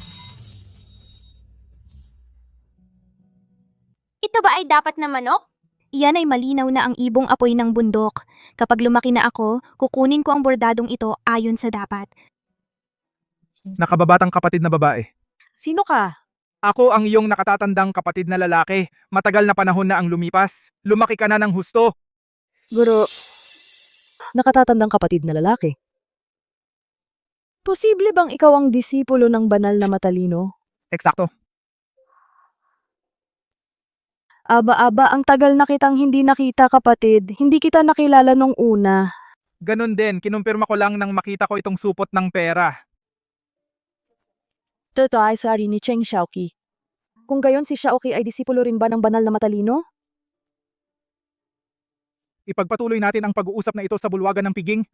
Ito ba ay dapat na manok? Iyan ay malinaw na ang ibong apoy ng bundok. Kapag lumaki na ako, kukunin ko ang bordadong ito ayon sa dapat. Nakababatang kapatid na babae. Sino ka? Ako ang iyong nakatatandang kapatid na lalaki. Matagal na panahon na ang lumipas. Lumaki ka na ng husto. Guro, nakatatandang kapatid na lalaki. Posible bang ikaw ang disipulo ng banal na matalino? Eksakto. Aba-aba, ang tagal na kitang hindi nakita, kapatid. Hindi kita nakilala nung una. Ganon din, kinumpirma ko lang nang makita ko itong supot ng pera. Totoo ay sari ni Cheng Xiaoqi. Kung gayon, si Xiaoqi ay disipulo rin ba ng banal na matalino? Ipagpatuloy natin ang pag-uusap na ito sa bulwagan ng piging.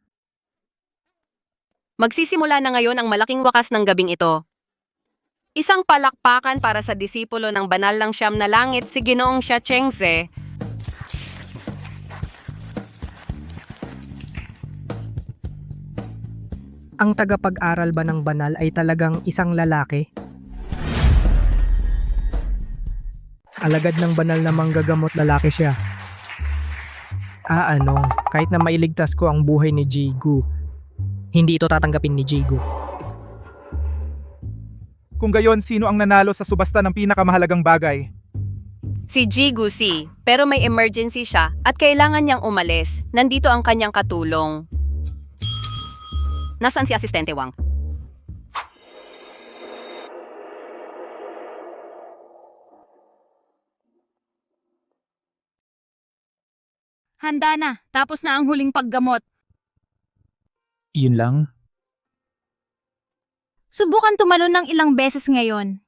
Magsisimula na ngayon ang malaking wakas ng gabing ito. Isang palakpakan para sa disipulo ng banal ng siyam na langit, si Ginoong Xia Chengze. Ang tagapag-aral ba ng banal ay talagang isang lalaki? Alagad ng banal na manggagamot, lalaki siya. Kahit na mailigtas ko ang buhay ni Jigu, hindi ito tatanggapin ni Jigu. Kung gayon, sino ang nanalo sa subasta ng pinakamahalagang bagay? Si Jigu Si, pero may emergency siya at kailangan niyang umalis. Nandito ang kanyang katulong. Nasaan si Asistente Wang? Handa na. Tapos na ang huling paggamot. yun lang. Subukan tumalon ng ilang beses ngayon.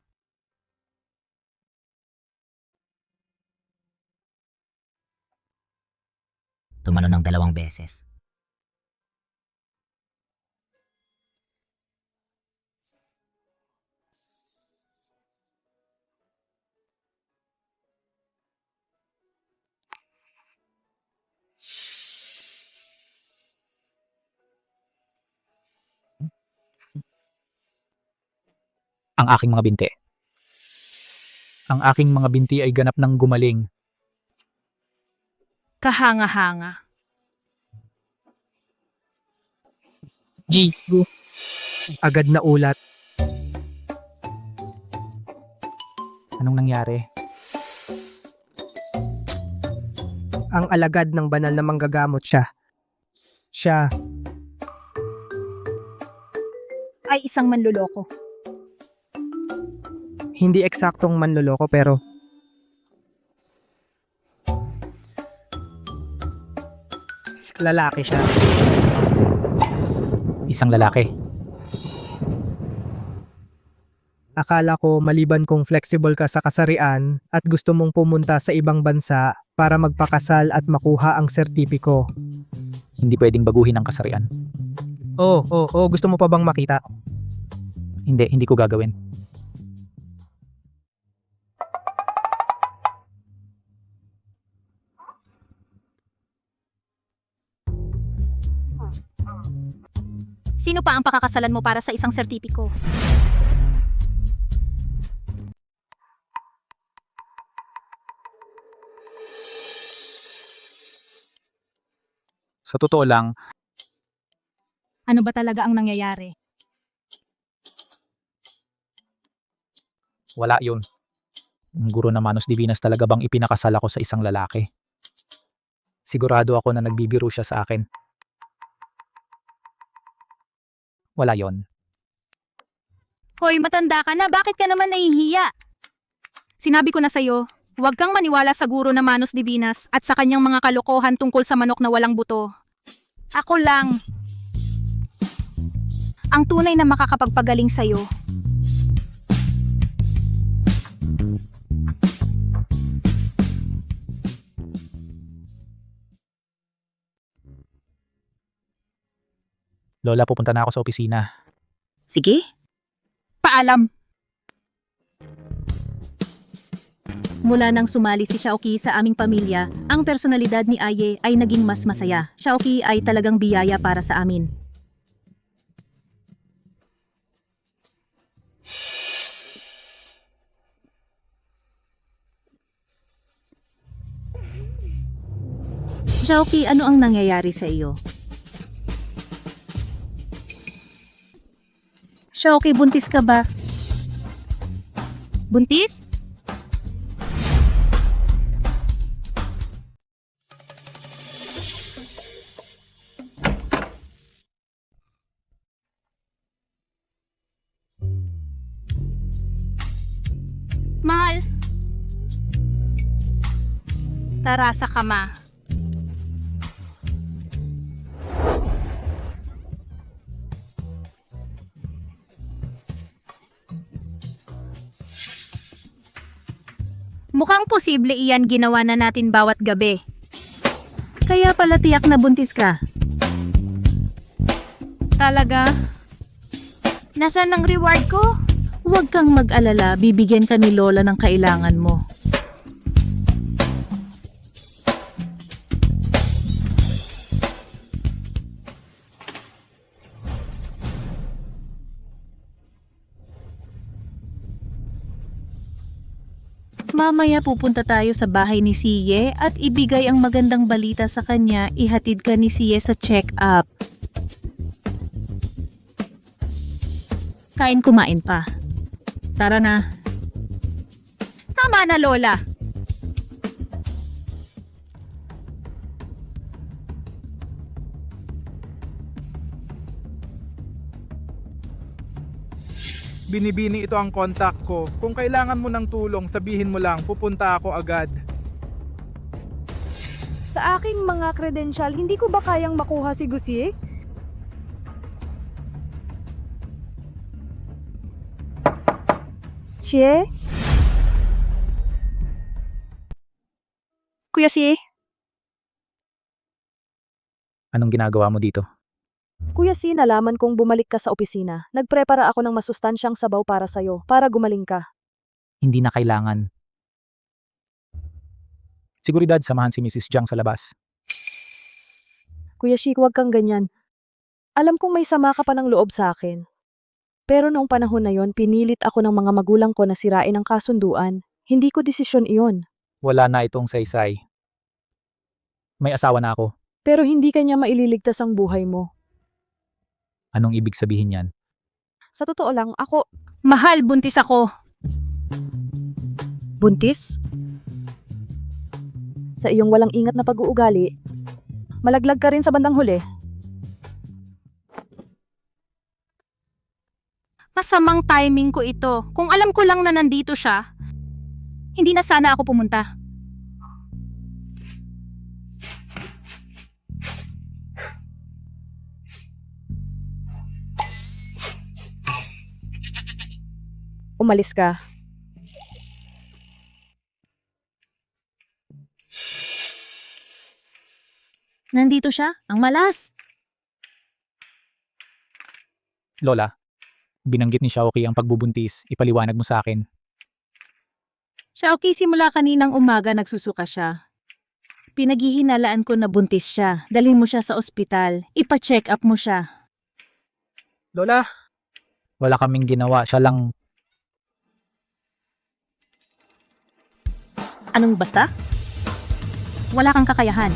Tumalon ng 2 beses. Ang aking mga binti. Ang aking mga binti ay ganap ng gumaling. Kahanga-hanga. Jigu. Agad na ulat. Anong nangyari? Ang alagad ng banal na manggagamot siya. Siya. Ay isang manluloko. Hindi eksaktong manloloko pero Lalaki siya. Isang lalaki. Akala ko maliban kung flexible ka sa kasarian at gusto mong pumunta sa ibang bansa para magpakasal at makuha ang sertipiko. Hindi pwedeng baguhin ang kasarian. Gusto mo pa bang makita? Hindi ko gagawin. Sino pa ang pakakasalan mo para sa isang sertipiko? Sa totoo lang, Ano ba talaga ang nangyayari? wala yun. Ang guro na Manos Divinas talaga bang ipinakasal ako sa isang lalaki? Sigurado ako na nagbibiro siya sa akin. Wala yon. Hoy, matanda ka na. Bakit ka naman nahihiya? Sinabi ko na sa'yo, huwag kang maniwala sa guro na Manos Divinas at sa kanyang mga kalokohan tungkol sa manok na walang buto. Ako lang ang tunay na makakapagpagaling sa'yo. Lola, pupunta na ako sa opisina. Sige. Paalam. Mula nang sumali si Xiaoqi sa aming pamilya, ang personalidad ni Aye ay naging mas masaya. Xiaoqi ay talagang biyaya para sa amin. Xiaoqi, ano ang nangyayari sa iyo? Xiaoqi, buntis ka ba? Buntis? Mahal. Tara sa kama. Mukhang posible iyan ginawa na natin bawat gabi. Kaya pala tiyak na buntis ka. Talaga? Nasaan ang reward ko? Huwag kang mag-alala, bibigyan ka ni Lola ng kailangan mo. Mamaya pupunta tayo sa bahay ni Siye at ibigay ang magandang balita sa kanya, ihatid ka ni Siye sa check-up. Kain, kumain pa. Tara na. Tama na, Lola. Binibini ito ang contact ko. Kung kailangan mo ng tulong, sabihin mo lang, pupunta ako agad. Sa aking mga credential, hindi ko ba kayang makuha si Gusie? Xie? Kuya Xie? Anong ginagawa mo dito? Kuya Xie, nalaman kong bumalik ka sa opisina. Nagprepara ako ng masustansyang sabaw para sa'yo, para gumaling ka. Hindi na kailangan. Seguridad, samahan si Mrs. Jiang sa labas. Kuya Xie, huwag kang ganyan. Alam kong may sama ka pa ng loob sa akin. Pero noong panahon na yon, pinilit ako ng mga magulang ko na sirain ang kasunduan. Hindi ko desisyon iyon. Wala na itong saysay. May asawa na ako. Pero hindi kanya maililigtas ang buhay mo. Anong ibig sabihin yan? Sa totoo lang, ako... Mahal, buntis ako. Buntis? Sa iyong walang ingat na pag-uugali, malaglag ka rin sa bandang huli. Masamang timing ko ito. Kung alam ko lang na nandito siya, hindi na sana ako pumunta. Umalis ka. Nandito siya, ang malas. Lola, binanggit ni Xiaoqi ang pagbubuntis. Ipaliwanag mo sa akin. Xiaoqi, simula kaninang umaga nagsusuka siya. Pinaghihinalaan ko na buntis siya. Dalhin mo siya sa ospital. Ipa-check up mo siya. Lola, Wala kaming ginawa. Siya lang. Anong basta? Wala kang kakayahan.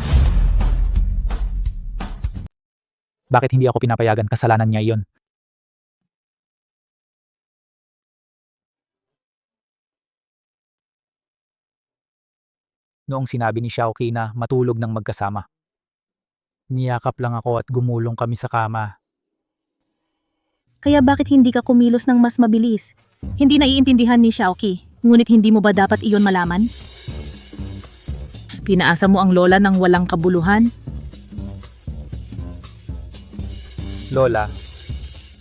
Bakit hindi ako pinapayagan? Kasalanan niya iyon. Noong sinabi ni Xiaoqi na matulog ng magkasama. Niyakap lang ako at gumulong kami sa kama. Kaya bakit hindi ka kumilos ng mas mabilis? Hindi naiintindihan ni Xiaoqi, ngunit hindi mo ba dapat iyon malaman? Pinaasa mo ang lola ng walang kabuluhan? Lola,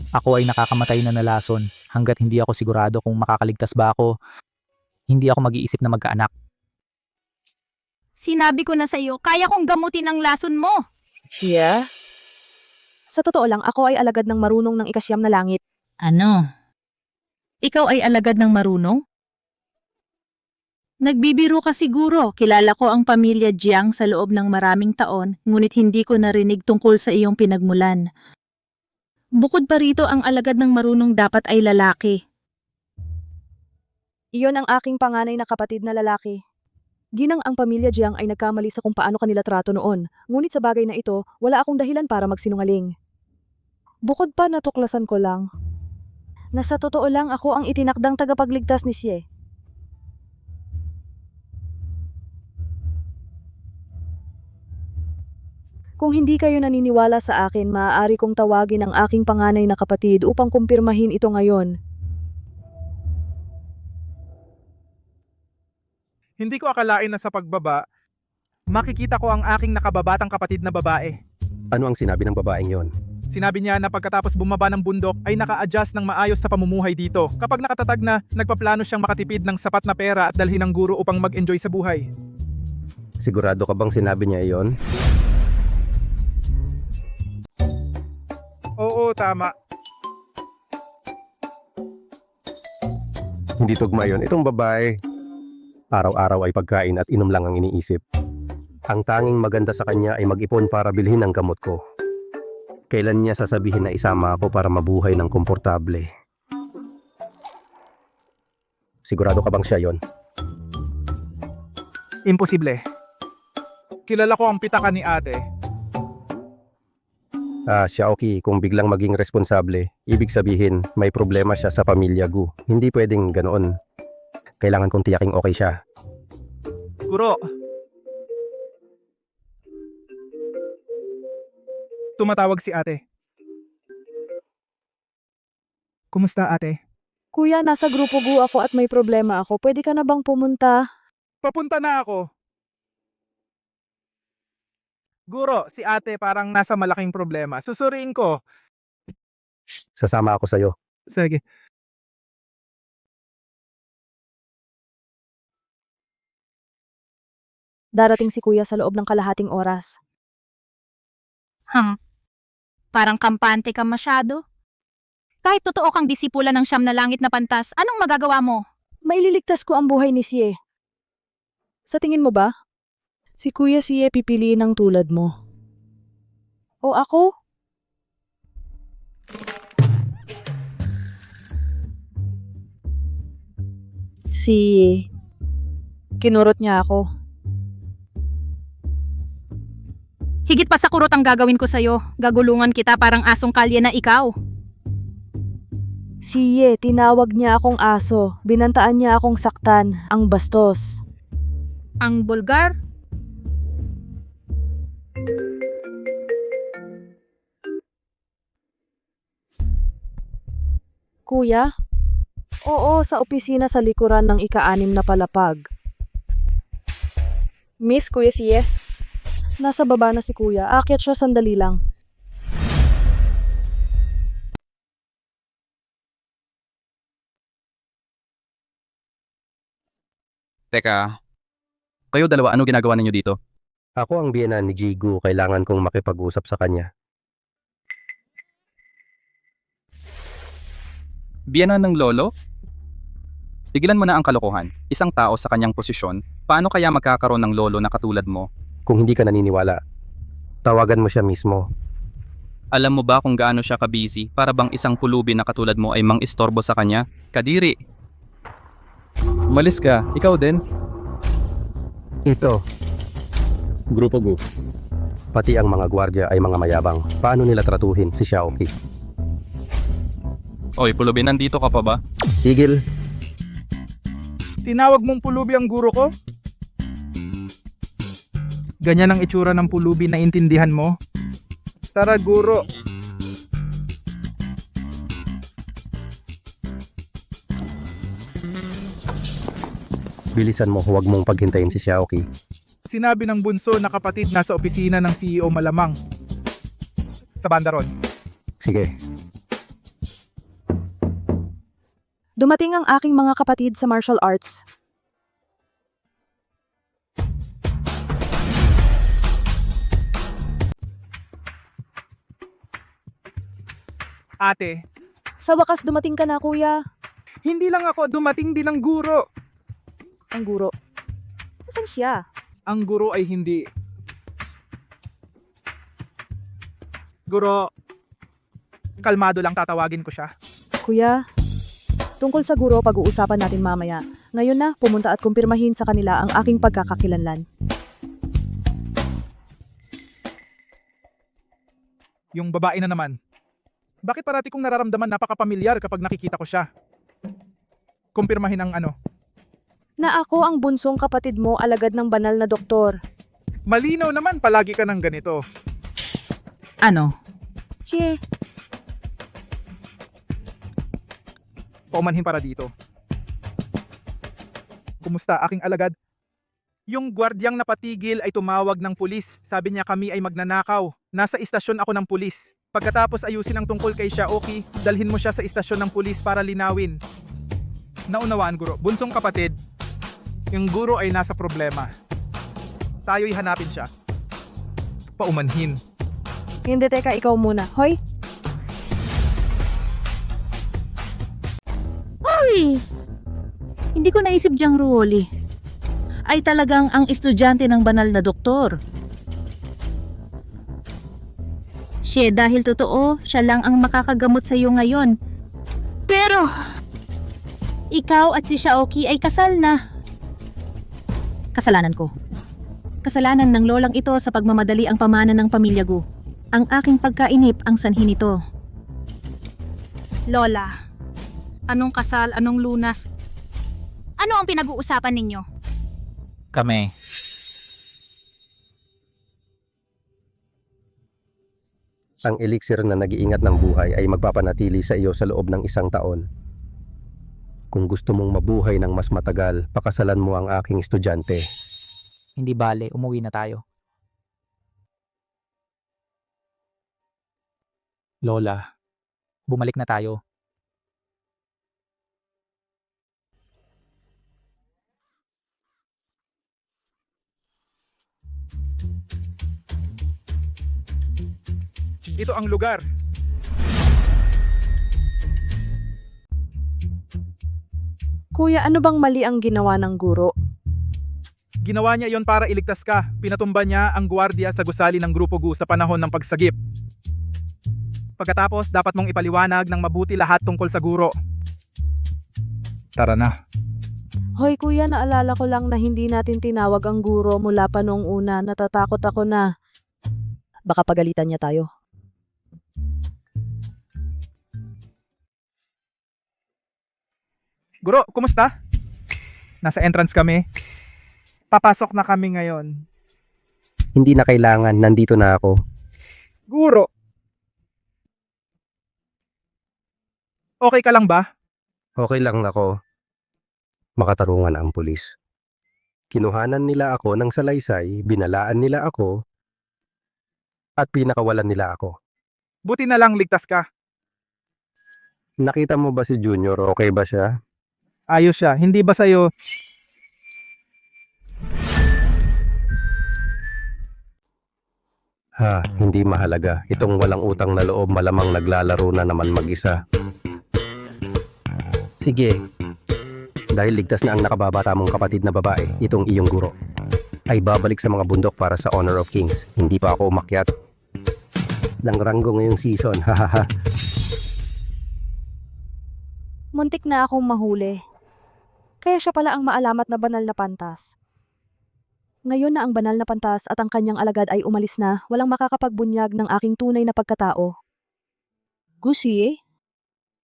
ako ay nakakamatay na nalason hanggat hindi ako sigurado kung makakaligtas ba ako. Hindi ako mag-iisip na magkaanak. Sinabi ko na sa iyo, kaya kong gamutin ang lason mo. Siya? Sa totoo lang, ako ay alagad ng marunong ng ikasyam na langit. Ano? Ikaw ay alagad ng marunong? Nagbibiro ka siguro. Kilala ko ang pamilya Jiang sa loob ng maraming taon, ngunit hindi ko narinig tungkol sa iyong pinagmulan. Bukod pa rito, ang alagad ng marunong dapat ay lalaki. Iyon ang aking panganay na kapatid na lalaki. Ginang ang pamilya Jiang ay nagkamali sa kung paano kanila trato noon, ngunit sa bagay na ito, wala akong dahilan para magsinungaling. Bukod pa natuklasan ko lang, na sa totoo lang ako ang itinakdang tagapagligtas ni Xie. Kung hindi kayo naniniwala sa akin, maaari kong tawagin ang aking panganay na kapatid upang kumpirmahin ito ngayon. Hindi ko akalain na sa pagbaba, makikita ko ang aking nakababatang kapatid na babae. Ano ang sinabi ng babaeng yon? Sinabi niya na pagkatapos bumaba ng bundok ay naka-adjust ng maayos sa pamumuhay dito. Kapag nakatatag na, nagpaplano siyang makatipid ng sapat na pera at dalhin ang guro upang mag-enjoy sa buhay. Sigurado ka bang sinabi niya iyon? Oo, tama. Hindi tugma yun. Itong babae, araw-araw ay pagkain at inom lang ang iniisip. Ang tanging maganda sa kanya ay mag-ipon para bilhin ang gamot ko. Kailan niya sasabihin na isama ako para mabuhay ng komportable? Sigurado ka bang siya yon? Imposible. Kilala ko ang pitaka ni ate. Xiaoqi, kung biglang maging responsable, ibig sabihin may problema siya sa pamilya Gu. Hindi pwedeng ganoon. Kailangan kong tiyaking okay siya. Guro. Tumatawag si ate. Kumusta ate? Kuya, nasa grupo Gu ako at may problema ako. Pwede ka na bang pumunta? Papunta na ako. Guro, si ate parang nasa malaking problema. Susuriin ko. Sasama ako sa'yo. Sige. Darating si kuya sa loob ng kalahating oras. Parang kampante ka masyado. Kahit totoo kang disipula ng siyam na langit na pantas, anong magagawa mo? Maililigtas ko ang buhay ni Xie. Sa tingin mo ba? Si Kuya Xie pipiliin ng tulad mo. O ako? Kinurot niya ako. Higit pa sa kurot ang gagawin ko sa'yo. Gagulungan kita parang asong kalye na ikaw. Xie, tinawag niya akong aso. Binantaan niya akong saktan. Ang bastos. Ang bulgar? Kuya? Oo, sa opisina sa likuran ng ika-6 na palapag. Miss, Kuya Xie? Nasa baba na si Kuya. Aakyat siya sandali lang. Teka, kayo dalawa, ano ginagawa ninyo dito? Ako ang biyenan ni Jigu, kailangan kong makipag-usap sa kanya. Biyenan ng lolo? Tigilan mo na ang kalokohan. Isang tao sa kanyang posisyon, paano kaya magkakaroon ng lolo na katulad mo? Kung hindi ka naniniwala, tawagan mo siya mismo. Alam mo ba kung gaano siya ka-busy para bang isang pulubi na katulad mo ay mang-istorbo sa kanya? Kadiri! Malis ka, ikaw din. Ito. Grupo Gu. Pati ang mga gwardya ay mga mayabang. Paano nila tratuhin si Xiaoqi? Oy, pulubi, nandito ka pa ba? Tigil. Tinawag mong pulubi ang guro ko? Ganyan ang itsura ng pulubi na intindihan mo? Tara, guro. Bilisan mo, huwag mong paghintayin si Xiaoqi. Sinabi ng bunso na kapatid nasa opisina ng CEO malamang. Sa bandaron. Sige. Dumating ang aking mga kapatid sa martial arts. Ate, Sa wakas dumating ka na, kuya. hindi lang ako, dumating din ang guro. Ang guro. Nasaan siya? Ang guro ay hindi. Guro, kalmado lang, tatawagin ko siya. Kuya, tungkol sa guro pag-uusapan natin mamaya. Ngayon na, pumunta at kumpirmahin sa kanila ang aking pagkakakilanlan. Yung babae na naman. Bakit parati kong nararamdaman napaka-pamilyar kapag nakikita ko siya? Kumpirmahin ang ano. Na ako ang bunsong kapatid mo, alagad ng banal na doktor. Malinaw naman, palagi ka ng ganito. Ano? Che, Paumanhin para dito. Kumusta, aking alagad? Yung gwardyang napatigil ay tumawag ng pulis. Sabi niya kami ay magnanakaw. Nasa istasyon ako ng pulis. Pagkatapos ayusin ang tungkol kay Xiaoqi, dalhin mo siya sa istasyon ng pulis para linawin. Naunawaan, guro. Bunsong kapatid, yung guro ay nasa problema. Tayo'y hanapin siya. Paumanhin. hindi teka, ikaw muna. Hoy, Ay! Hindi ko naisip diyang Ruoli. Ay talagang ang estudyante ng banal na doktor. Siya, dahil totoo, siya lang ang makakagamot sa iyo ngayon. Pero, ikaw at si Xiaoqi ay kasal na. Kasalanan ko. Kasalanan ng lolang ito sa pagmamadali ang pamana ng pamilya Gu. Ang aking pagkainip ang sanhi nito. Lola, anong kasal, anong lunas? Ano ang pinag-uusapan ninyo? Kami. Ang elixir na nag-iingat ng buhay ay magpapanatili sa iyo sa loob ng 1 taon. Kung gusto mong mabuhay ng mas matagal, pakasalan mo ang aking estudyante. Hindi bale, umuwi na tayo. Lola, bumalik na tayo. Ito ang lugar. kuya, ano bang mali ang ginawa ng guro? Ginawa niya yon para iligtas ka. Pinatumba niya ang gwardiya sa gusali ng Grupo Gu sa panahon ng pagsagip. Pagkatapos, dapat mong ipaliwanag ng mabuti lahat tungkol sa guro. Tara na. Hoy kuya, naalala ko lang na hindi natin tinawag ang guro mula pa noong una. Natatakot ako na baka pagalitan niya tayo. Guro, kumusta? Nasa entrance kami. Papasok na kami ngayon. Hindi na kailangan, nandito na ako. Guro! Okay ka lang ba? Okay lang ako. Makatarungan ang pulis. Kinuhanan nila ako ng salaysay, binalaan nila ako, at pinakawalan nila ako. Buti na lang ligtas ka. Nakita mo ba si Junior? Okay ba siya? Ayos siya. Hindi ba sa'yo Hindi mahalaga. Itong walang utang na loob malamang naglalaro na naman mag-isa. Sige. Dahil ligtas na ang nakababata mong kapatid na babae, itong iyong guro, ay babalik sa mga bundok para sa Honor of Kings. Hindi pa ako umakyat. Langranggo ngayong season, hahaha. Muntik na akong mahuli. Kaya siya pala ang maalamat na banal na pantas. Ngayon na ang banal na pantas at ang kanyang alagad ay umalis na, walang makakapagbunyag ng aking tunay na pagkatao. Gusi,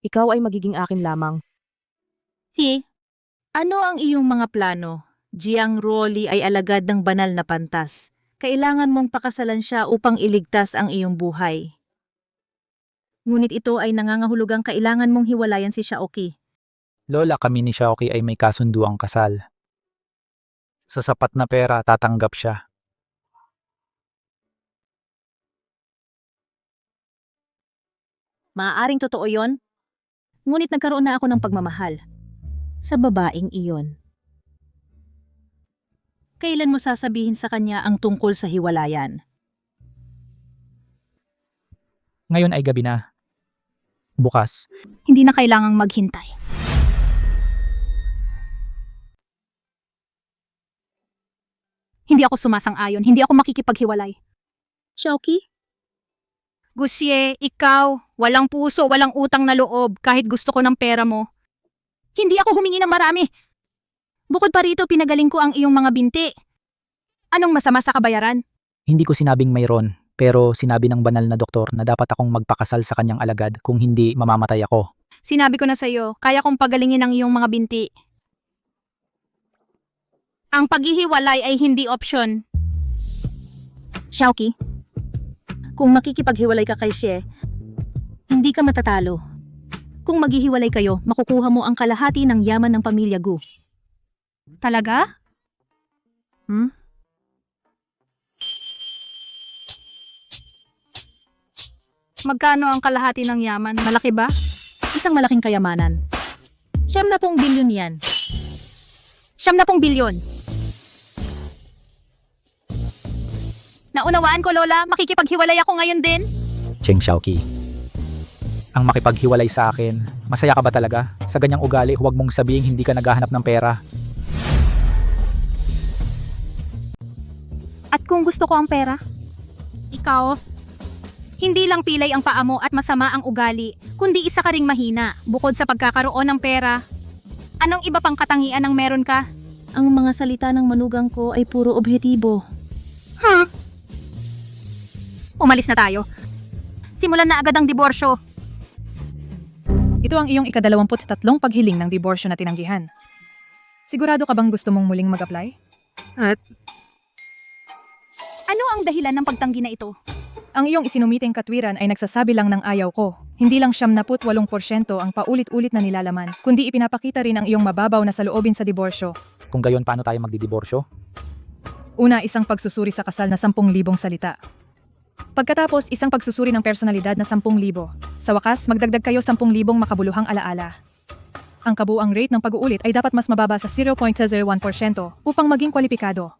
ikaw ay magiging akin lamang. Si, ano ang iyong mga plano? Jiang Ruoli ay alagad ng banal na pantas. Kailangan mong pakasalan siya upang iligtas ang iyong buhay. Ngunit ito ay nangangahulugang kailangan mong hiwalayan si Xiaoqi. Lola, kami ni Xiaoqi ay may kasunduang kasal. Sa sapat na pera, tatanggap siya. Maaaring totoo yon, ngunit nagkaroon na ako ng pagmamahal sa babaeng iyon. Kailan mo sasabihin sa kanya ang tungkol sa hiwalayan? Ngayon ay gabi na. Bukas. Hindi na kailangang maghintay. Hindi ako sumasang-ayon. Hindi ako makikipaghiwalay. Xiaoqi? Gusie, ikaw, walang puso, walang utang na loob, kahit gusto ko ng pera mo. Hindi ako humingi ng marami. Bukod pa rito, pinagaling ko ang iyong mga binti. Anong masama sa kabayaran? Hindi ko sinabing mayroon, pero sinabi ng banal na doktor na dapat akong magpakasal sa kanyang alagad, kung hindi mamamatay ako. Sinabi ko na sa'yo, kaya kong pagalingin ang iyong mga binti. Ang paghihiwalay ay hindi opsyon. Xiaoqi, kung makikipaghiwalay ka kay Xie, hindi ka matatalo. Kung maghihiwalay kayo, makukuha mo ang kalahati ng yaman ng pamilya Gu. Talaga? Magkano ang kalahati ng yaman? Malaki ba? Isang malaking kayamanan. 70 bilyon yan. 70 bilyon. Naunawaan ko, Lola. Makikipaghiwalay ako ngayon din. Cheng Xiaoqi. Ang makipaghiwalay sa akin, masaya ka ba talaga? Sa ganyang ugali, huwag mong sabihin hindi ka naghahanap ng pera. At kung gusto ko ang pera? Ikaw, hindi lang pilay ang paa mo at masama ang ugali, kundi isa ka ring mahina. Bukod sa pagkakaroon ng pera, anong iba pang katangian ang meron ka? Ang mga salita ng manugang ko ay puro objetibo. Umalis na tayo. Simulan na agad ang diborsyo. Ito ang iyong ika-23 paghiling ng diborsyo na tinanggihan. Sigurado ka bang gusto mong muling mag-apply? Ano ang dahilan ng pagtanggi na ito? Ang iyong isinumiting katwiran ay nagsasabi lang ng ayaw ko. Hindi lang 78% ang paulit-ulit na nilalaman, kundi ipinapakita rin ang iyong mababaw na saloobin sa diborsyo. Kung gayon, paano tayo magdidiborsyo? Una, isang pagsusuri sa kasal na 10,000 salita. Pagkatapos, isang pagsusuri ng personalidad na 10,000. Sa wakas, magdagdag kayo 10,000 makabuluhang alaala. Ang kabuang rate ng pag-uulit ay dapat mas mababa sa 0.01% upang maging kwalipikado.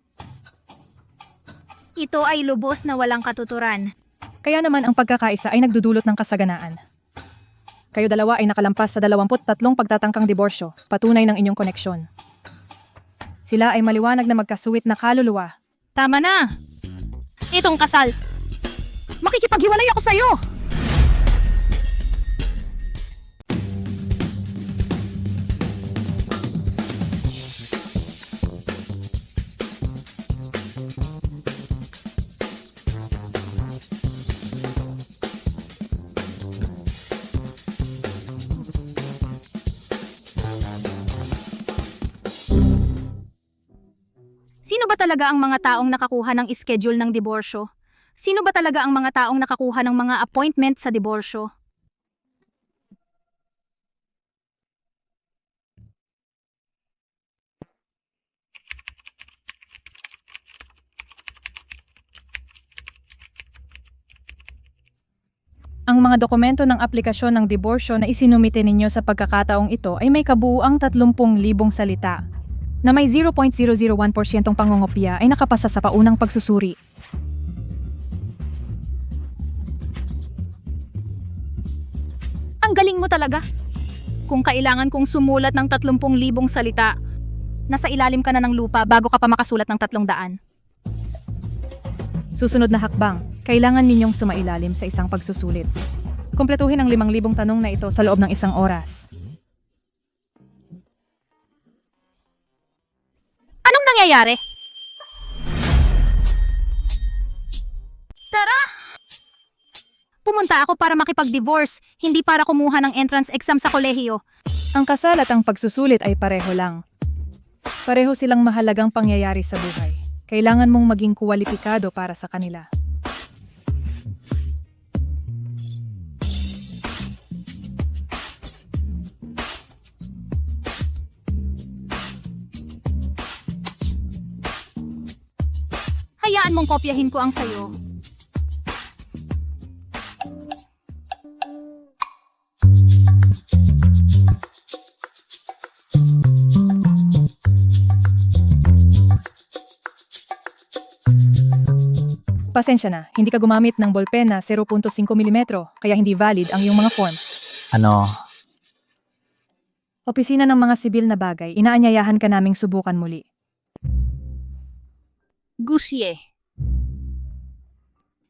Ito ay lubos na walang katuturan. Kaya naman ang pagkakaisa ay nagdudulot ng kasaganaan. Kayo dalawa ay nakalampas sa 23 pagtatangkang diborsyo, patunay ng inyong koneksyon. Sila ay maliwanag na magkasuwit na kaluluwa. Tama na! Itong kasal. Makikipaghiwalay ako sa'yo! Sino ba talaga ang mga taong nakakuha ng schedule ng diborsyo? Sino ba talaga ang mga taong nakakuha ng mga appointment sa diborsyo? Ang mga dokumento ng aplikasyon ng diborsyo na isinumite ninyo sa pagkakataong ito ay may kabuuang 30,000 salita, na may 0.001% pangongopya ay nakapasa sa paunang pagsusuri. Ang galing mo talaga. Kung kailangan kong sumulat ng 30,000 salita, nasa ilalim ka na ng lupa bago ka pa makasulat ng 300. Susunod na hakbang, kailangan ninyong sumailalim sa isang pagsusulit. Kumpletuhin ang 5,000 tanong na ito sa loob ng 1 oras. Anong nangyayari? Tara! Pumunta ako para makipag-divorce, hindi para kumuha ng entrance exam sa kolehiyo. Ang kasal at ang pagsusulit ay pareho lang. Pareho silang mahalagang pangyayari sa buhay. Kailangan mong maging kwalipikado para sa kanila. Hayaan mong kopyahin ko ang sayo. Pasensya na, hindi ka gumamit ng ballpen na 0.5 mm, kaya hindi valid ang iyong mga form. Ano? Opisina ng mga sibil na bagay, inaanyayahan ka naming subukan muli. Gusye.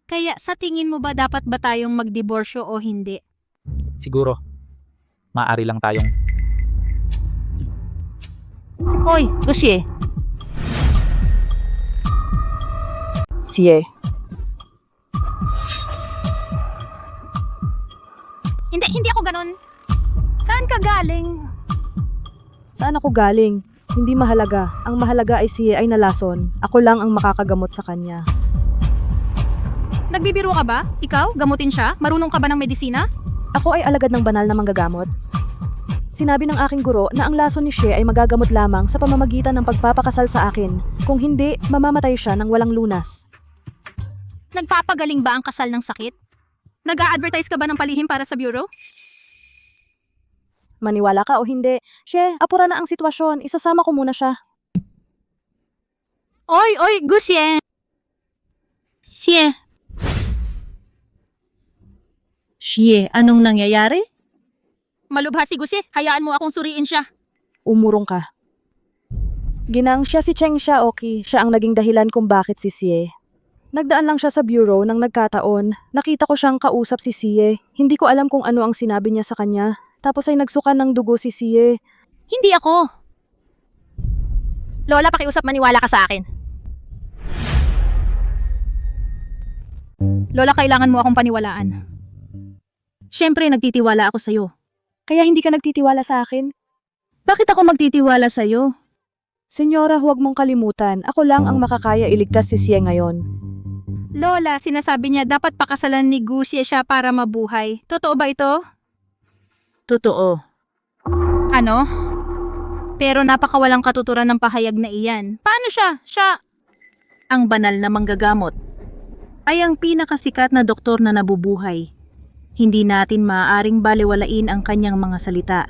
Kaya sa tingin mo ba dapat ba tayong magdiborsyo o hindi? Siguro. Maaari lang tayong... Oy, Gusye. Siye. Hindi ako ganun. Saan ka galing? Saan ako galing? Hindi mahalaga. Ang mahalaga ay siye ay nalason. Ako lang ang makakagamot sa kanya. Nagbibiro ka ba? Ikaw? Gamutin siya? Marunong ka ba ng medisina? Ako ay alagad ng banal na manggagamot. Sinabi ng aking guro na ang lason ni Xie ay magagamot lamang sa pamamagitan ng pagpapakasal sa akin. Kung hindi, mamamatay siya ng walang lunas. Nagpapagaling ba ang kasal ng sakit? Nag-a-advertise ka ba ng palihim para sa bureau? Maniwala ka o hindi, Xie, apura na ang sitwasyon. Isasama ko muna siya. Oy, Gusye! Xie. Xie, anong nangyayari? Malubha si Gusye. Hayaan mo akong suriin siya. Umurong ka. Ginang siya si Cheng Xiaoqi. Siya ang naging dahilan kung bakit si Xie. Nagdaan lang siya sa bureau nang nagkataon. Nakita ko siyang kausap si Xie. Hindi ko alam kung ano ang sinabi niya sa kanya. Tapos ay nagsuka ng dugo si Xie. Hindi ako. Lola, pakiusap, maniwala ka sa akin. Lola, kailangan mo akong paniwalaan. Siyempre, nagtitiwala ako sa'yo. Kaya hindi ka nagtitiwala sa akin? Bakit ako magtitiwala sa'yo? Senyora, huwag mong kalimutan. Ako lang ang makakaya iligtas si Xie ngayon. Lola, sinasabi niya dapat pakasalan ni Gusye siya para mabuhay. Totoo ba ito? Totoo. Ano? Pero napakawalang katuturan ng pahayag na iyan. Paano siya? Ang banal na manggagamot ay ang pinakasikat na doktor na nabubuhay. Hindi natin maaaring baliwalain ang kanyang mga salita.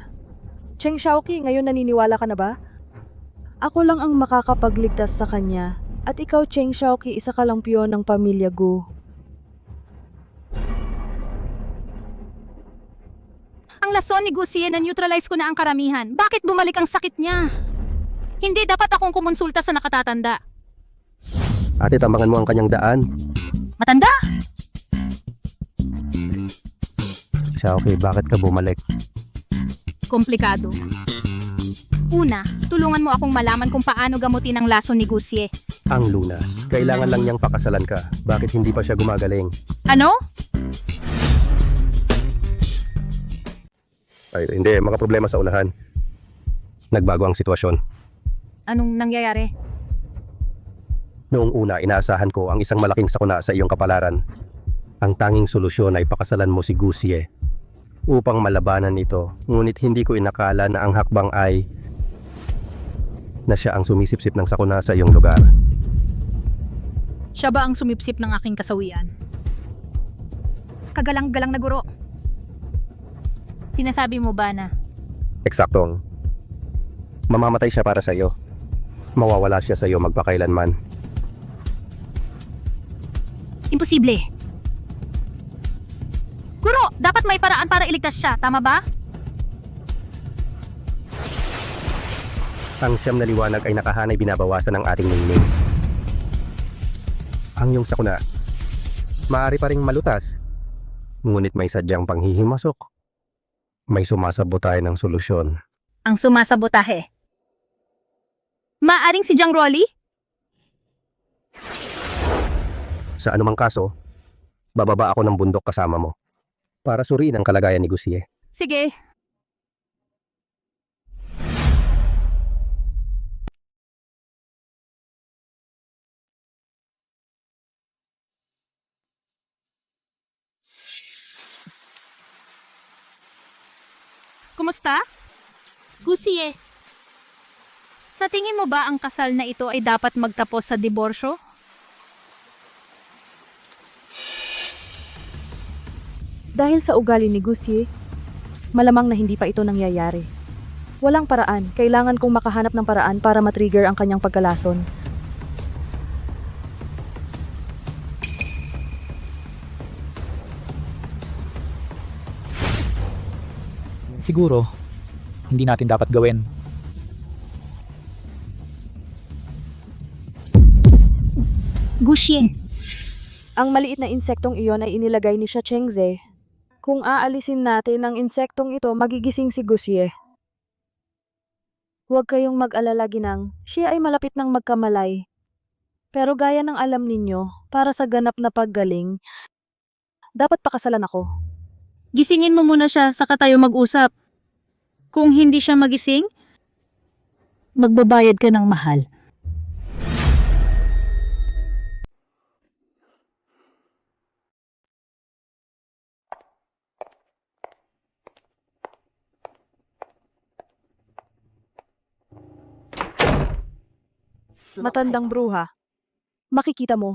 Cheng Xiaoqi, ngayon naniniwala ka na ba? Ako lang ang makakapagligtas sa kanya. At ikaw, Cheng Xiaoqi, isa ka lang piyon ng pamilya Gu. Ang lason ni Gusye na-neutralize ko na ang karamihan. Bakit bumalik ang sakit niya? Hindi dapat akong kumonsulta sa nakatatanda. Ate, tambangan mo ang kanyang daan. Matanda? Xiaoqi, bakit ka bumalik? Komplikado. Una, tulungan mo akong malaman kung paano gamutin ang lason ni Gusye. Ang lunas. Kailangan lang niyang pakasalan ka. Bakit hindi pa siya gumagaling? Ano? Ay, hindi. Mga problema sa unahan. Nagbago ang sitwasyon. Anong nangyayari? Noong una, inaasahan ko ang isang malaking sakuna sa iyong kapalaran. Ang tanging solusyon ay pakasalan mo si Gusye upang malabanan ito. Ngunit hindi ko inakala na ang hakbang ay na siya ang sumisipsip ng sakuna sa iyong lugar. Siya ba ang sumipsip ng aking kasawian? Kagalang-galang na guro. Sinasabi mo ba na? Eksaktong. Mamamatay siya para sa iyo. Mawawala siya sa iyo magpakailanman. Imposible. Guro, Dapat may paraan para iligtas siya, tama ba? Ang siyam na liwanag ay nakahanay binabawasan ng ating ningning. Ang iyong sakuna, maaari pa ring malutas, ngunit may sadyang panghihimasok. May sumasabotahe ng solusyon. Ang sumasabotahe. Maaring si Jang Rolly? Sa anumang kaso, bababa ako ng bundok kasama mo para suriin ang kalagayan ni Gusie. Sige. Kumusta? Gusie. Sa tingin mo ba ang kasal na ito ay dapat magtapos sa diborsyo? Dahil sa ugali ni Gusie, malamang na hindi pa ito nangyayari. Walang paraan, kailangan kong makahanap ng paraan para matrigger ang kanyang pagkalason. Siguro, hindi natin dapat gawin. Gusie. Ang maliit na insektong iyon ay inilagay ni Chengze. Kung aalisin natin ang insektong ito, magigising si Gusie. Huwag kayong mag-alala, ginang. Siya ay malapit ng magkamalay. Pero gaya ng alam ninyo, para sa ganap na paggaling, dapat pakasalan ako. Gisingin mo muna siya, saka tayo mag-usap. Kung hindi siya magising, magbabayad ka ng mahal. Matandang bruha. Makikita mo.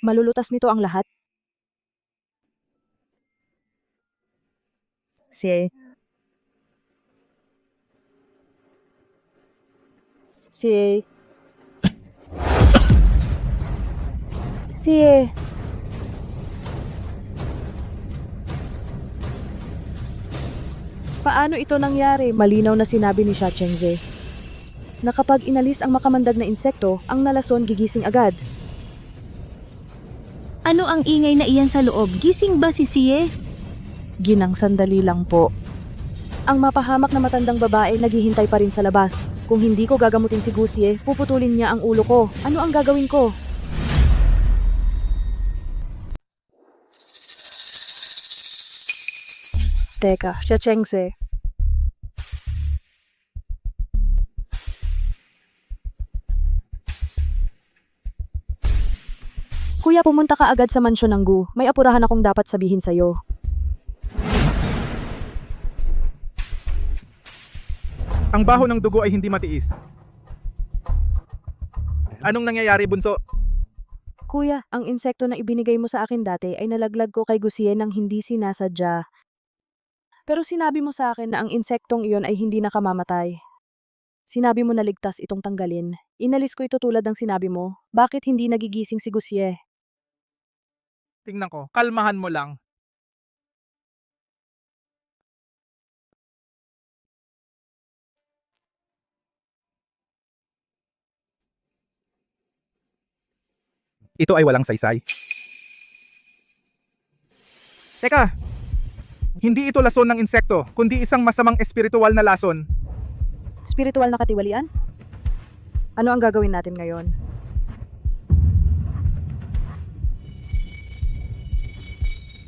Malulutas nito ang lahat. Si Paano ito nangyari? Malinaw na sinabi ni Chengze na kapag inalis ang makamandag na insekto, ang nalason gigising agad. Ano ang ingay na iyan sa loob? Gising ba si Siye? Ginang, sandali lang po. Ang mapahamak na matandang babae naghihintay pa rin sa labas. Kung hindi ko gagamutin si Gusie, puputulin niya ang ulo ko. Ano ang gagawin ko? Teka, Chengze. Kuya, pumunta ka agad sa mansyon ng Gu. May apurahan akong dapat sabihin sa'yo. Ang baho ng dugo ay hindi matiis. Anong nangyayari, bunso? Kuya, ang insekto na ibinigay mo sa akin dati ay nalaglag ko kay Gusie nang hindi sinasadya. Pero sinabi mo sa akin na ang insektong iyon ay hindi nakamamatay. Sinabi mo na ligtas itong tanggalin. Inalis ko ito tulad ng sinabi mo. Bakit hindi nagigising si Gusie? Tingnan ko, kalmahan mo lang. Ito ay walang saysay. Teka! Hindi ito lason ng insekto, kundi isang masamang espiritual na lason. Spiritual na katiwalian? Ano ang gagawin natin ngayon?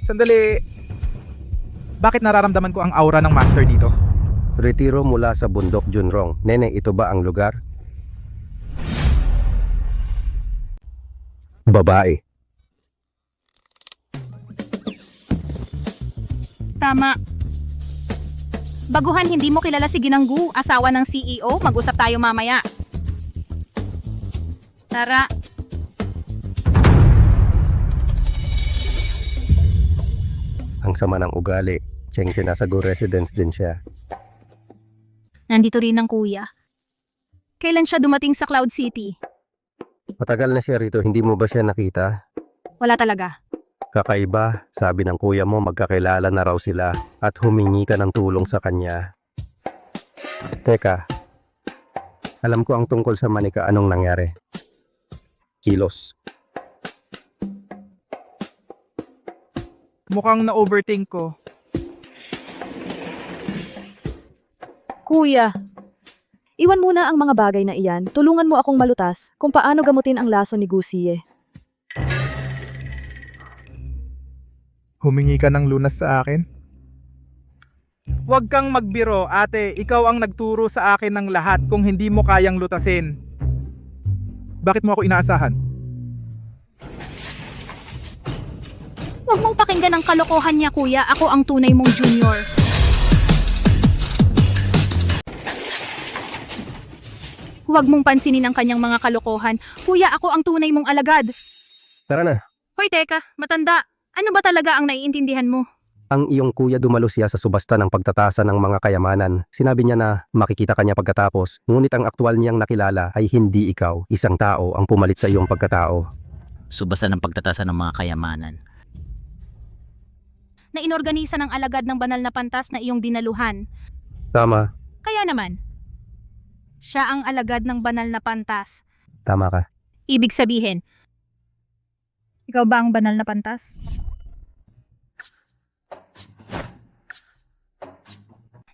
Sandali. Bakit nararamdaman ko ang aura ng master dito? Retiro mula sa bundok Junrong. Nene, ito ba ang lugar? Babae. Tama. Baguhan hindi mo kilala si Ginang Gu, asawa ng CEO, mag-usap tayo mamaya. Tara. Ang sama ng ugali. Chengse nasa Gu residence din siya. Nandito rin ang kuya. Kailan siya dumating sa Cloud City? Matagal na siya rito, hindi mo ba siya nakita? Wala talaga. Kakaiba, sabi ng kuya mo magkakilala na raw sila at humingi ka ng tulong sa kanya. Teka, alam ko ang tungkol sa Manika, anong nangyari? Kilos. Mukhang na-overthink ko. Kuya, iwan muna ang mga bagay na iyan. Tulungan mo akong malutas kung paano gamutin ang laso ni Gusie. Humingi ka ng lunas sa akin? Huwag kang magbiro, ate. Ikaw ang nagturo sa akin ng lahat kung hindi mo kayang lutasin. Bakit mo ako inaasahan? Huwag mong pakinggan ang kalokohan niya, kuya. Ako ang tunay mong junior. Huwag mong pansinin ang kanyang mga kalokohan. Kuya, ako ang tunay mong alagad. Tara na. Hoy, teka, matanda. Ano ba talaga ang naiintindihan mo? Ang iyong kuya dumalo siya sa subasta ng pagtatasa ng mga kayamanan. Sinabi niya na makikita ka niya pagkatapos, ngunit ang aktwal niyang nakilala ay hindi ikaw. Isang tao ang pumalit sa iyong pagkatao. Subasta ng pagtatasa ng mga kayamanan. Na inorganisa ng alagad ng banal na pantas na iyong dinaluhan. Tama, Kaya naman, siya ang alagad ng banal na pantas. tama ka. Ibig sabihin, ikaw ba ang banal na pantas?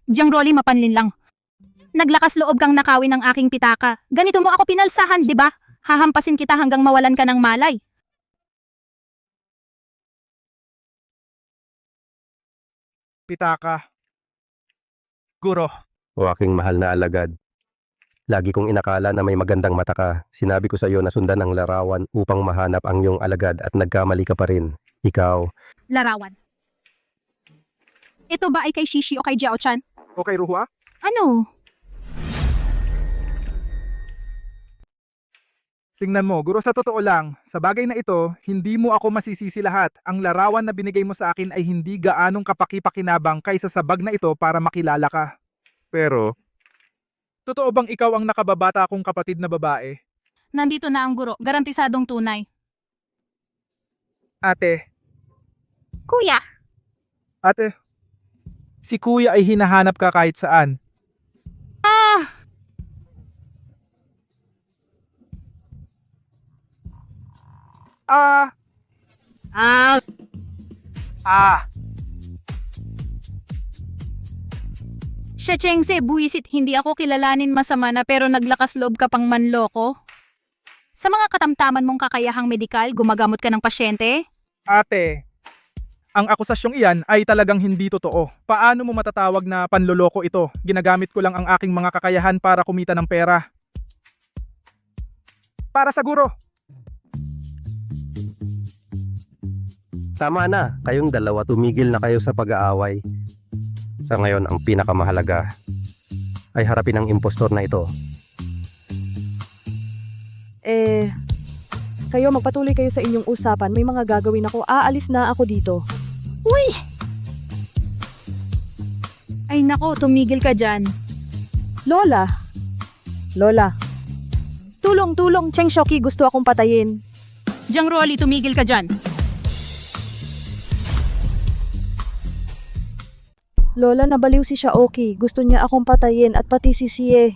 Diyang Rolly, mapanlin lang. Naglakas loob kang nakawin ng aking pitaka. Ganito mo ako pinalsahan, di ba? Hahampasin kita hanggang mawalan ka ng malay. Pitaka. Guro. O aking mahal na alagad. Lagi kong inakala na may magandang mata ka. Sinabi ko sa iyo na sundan ang larawan upang mahanap ang iyong alagad at nagkamali ka pa rin. Ikaw, Larawan. Ito ba ay kay Shishi o kay Jiao-chan? Okay, Ruhua? Ano? Tingnan mo, guro, sa totoo lang, sa bagay na ito, hindi mo ako masisisi lahat. Ang larawan na binigay mo sa akin ay hindi gaanong kapaki-pakinabang kaysa sa bag na ito para makilala ka. Pero, totoo bang ikaw ang nakababata kong kapatid na babae? Nandito na ang guro. Garantisadong tunay. Ate. Kuya. Ate. Si kuya ay hinahanap ka kahit saan. Siya Chengse, buwisit, hindi ako kilalanin masama na pero naglakas loob ka pang manloko? Sa mga katamtaman mong kakayahang medikal, gumagamot ka ng pasyente? Ate, ang akusasyong iyan ay talagang hindi totoo. Paano mo matatawag na panloloko ito? Ginagamit ko lang ang aking mga kakayahan para kumita ng pera. Para sa guro. tama na. Kayong dalawa tumigil na kayo sa pag-aaway. Sa ngayon, ang pinakamahalaga ay harapin ang impostor na ito. Kayo magpatuloy kayo sa inyong usapan. May mga gagawin ako. Aalis na ako dito. Uy! Ay nako, tumigil ka dyan. Lola. Lola. Tulong, tulong. Cheng Shoki, gusto akong patayin. Jiang Rolly, tumigil ka dyan. Lola, nabaliw si Xiaoki. Gusto niya akong patayin at pati si Sie.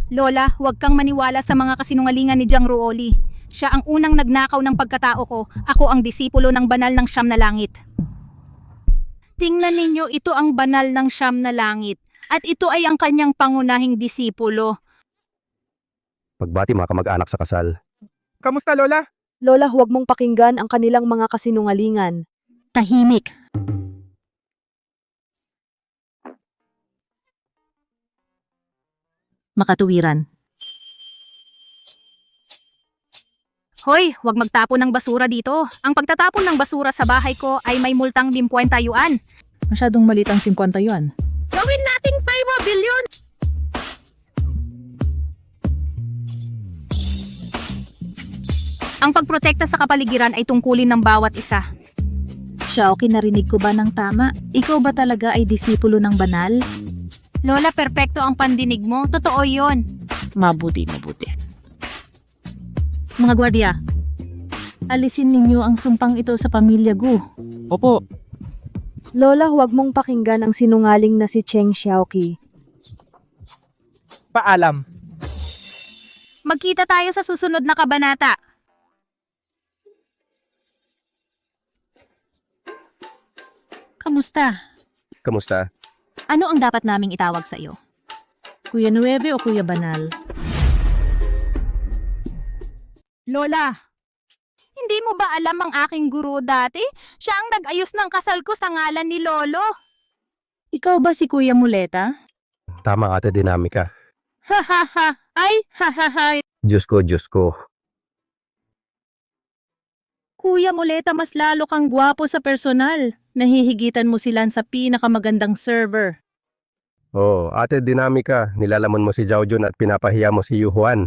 Lola, huwag kang maniwala sa mga kasinungalingan ni Jiang Rolly. Siya ang unang nagnakaw ng pagkatao ko. Ako ang disipulo ng banal ng Siyam na Langit. Tingnan ninyo, ito ang banal ng Siyam na Langit. At ito ay ang kanyang pangunahing disipulo. Pagbati mga kamag-anak sa kasal. Kamusta, Lola? Lola, huwag mong pakinggan ang kanilang mga kasinungalingan. Tahimik. Makatuwiran. Hoy, huwag magtapon ng basura dito. Ang pagtatapon ng basura sa bahay ko ay may multang 50 yuan. Masyadong malit ang 50 yuan. Gawin nating 5 billion! Ang pagprotekta sa kapaligiran ay tungkulin ng bawat isa. Xiaoki, narinig ko ba ng tama? Ikaw ba talaga ay disipulo ng banal? Lola, perpekto ang pandinig mo. Totoo yon. Mabuti. Mga gwardiya, alisin ninyo ang sumpang ito sa pamilya Gu. Opo. Lola, huwag mong pakinggan ang sinungaling na si Cheng Xiaoqi. Paalam. Magkita tayo sa susunod na kabanata. Kamusta? Kamusta? Ano ang dapat naming itawag sa iyo? Kuya Nueve o Kuya Banal? Lola, hindi mo ba alam ang aking guro dati? Siya ang nag-ayos ng kasal ko sa ngalan ni Lolo. Ikaw ba si Kuya Muleta? Tama Ate Dinamika. Ha ha ha! Ay, ha ha ha! Diyos ko. Kuya Muleta, mas lalo kang gwapo sa personal. Nahihigitan mo silan sa pinakamagandang server. Oh, Ate Dinamika, nilalamon mo si Zhao Jun at pinapahiya mo si Yu Huan.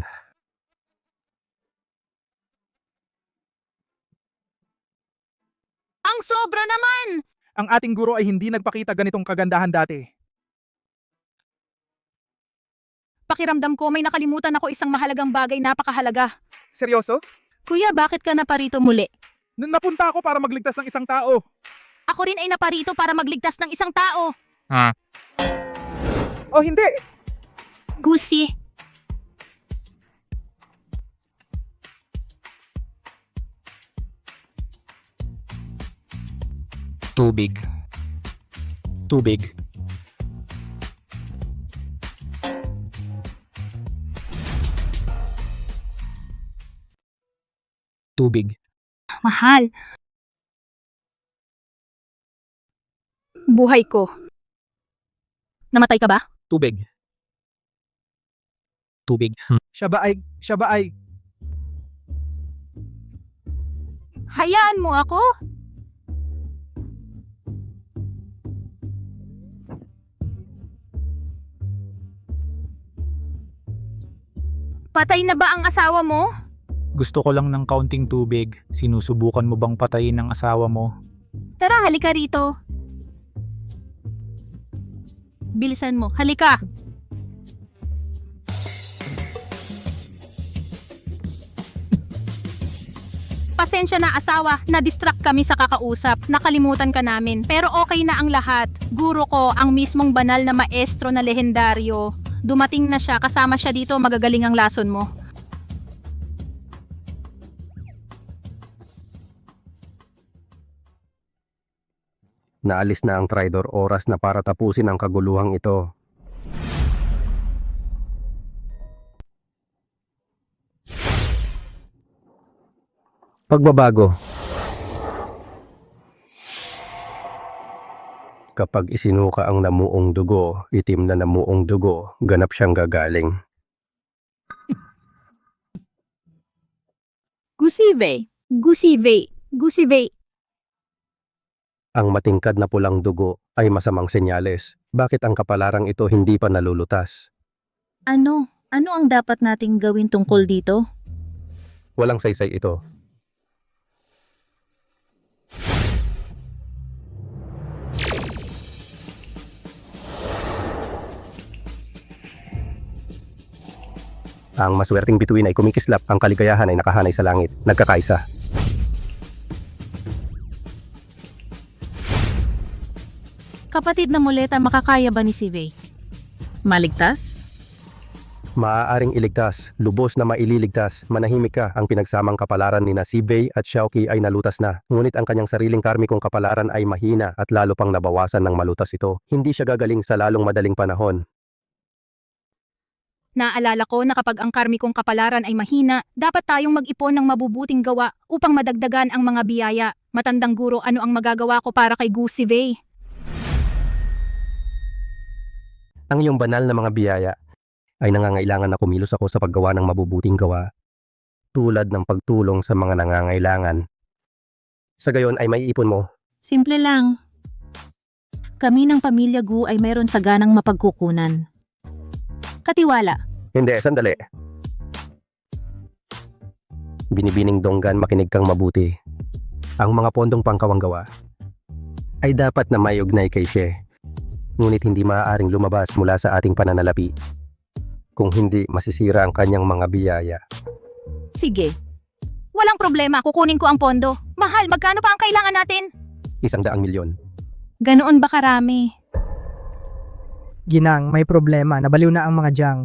Ang sobra naman! Ang ating guro ay hindi nagpakita ganitong kagandahan dati. Pakiramdam ko may nakalimutan ako isang mahalagang bagay, napakahalaga. Seryoso? Kuya, bakit ka naparito muli? Napunta ako para magligtas ng isang tao. Ako rin ay naparito para magligtas ng isang tao. Oh, hindi! Gusi. Tubig. Tubig. Mahal. Buhay ko. Namatay ka ba? Tubig. Siya ba ay... Hayaan mo ako. Patay na ba ang asawa mo? Gusto ko lang ng kaunting tubig. Sinusubukan mo bang patayin ang asawa mo? Tara, halika rito. Bilisan mo. Halika. Pasensya na asawa, na-distract kami sa kakausap. Nakalimutan ka namin. Pero okay na ang lahat. Guro ko, ang mismong banal na maestro na lehendaryo. Dumating na siya, kasama siya dito, magagaling ang lason mo. Naalis na ang Tridor, oras na para tapusin ang kaguluhang ito. Pagbabago. Kapag isinuka ang namuong dugo, itim na namuong dugo, ganap siyang gagaling. Gusive. Ang matingkad na pulang dugo ay masamang senyales. Bakit ang kapalarang ito hindi pa nalulutas? Ano ang dapat nating gawin tungkol dito? Walang saysay ito. Ang maswerteng bituin ay kumikislap, ang kaligayahan ay nakahanay sa langit, nagkakaisa. Kapatid na Muleta, makakaya ba ni si Vey? Maligtas? Maaaring iligtas, lubos na maililigtas, manahimik ka, ang pinagsamang kapalaran ni Si Vey at Xiaoqi ay nalutas na. Ngunit ang kanyang sariling karmikong kapalaran ay mahina at lalo pang nabawasan ng malutas ito. Hindi siya gagaling sa lalong madaling panahon. Naalala ko na kapag ang karmikong kapalaran ay mahina, dapat tayong mag-ipon ng mabubuting gawa upang madagdagan ang mga biyaya. Matandang guro, ano ang magagawa ko para kay Gusive? Ang iyong banal na mga biyaya ay nangangailangan na kumilos ako sa paggawa ng mabubuting gawa, tulad ng pagtulong sa mga nangangailangan. Sa gayon ay maiipon mo. Simple lang. Kami ng pamilya Gu ay mayroon sa ganang mapagkukunan. Katiwala. Hindi, sandali. Binibining Donggan, makinig kang mabuti. Ang mga pondong pangkawanggawa ay dapat na may ugnay kay Xie. ngunit hindi maaaring lumabas mula sa ating pananalapi. Kung hindi, masisira ang kanyang mga biyaya. Sige, Walang problema, kukunin ko ang pondo. Mahal, magkano pa ang kailangan natin? 100 milyon. Ganoon ba karami? Ginang, may problema. Nabaliw na ang mga Jiang.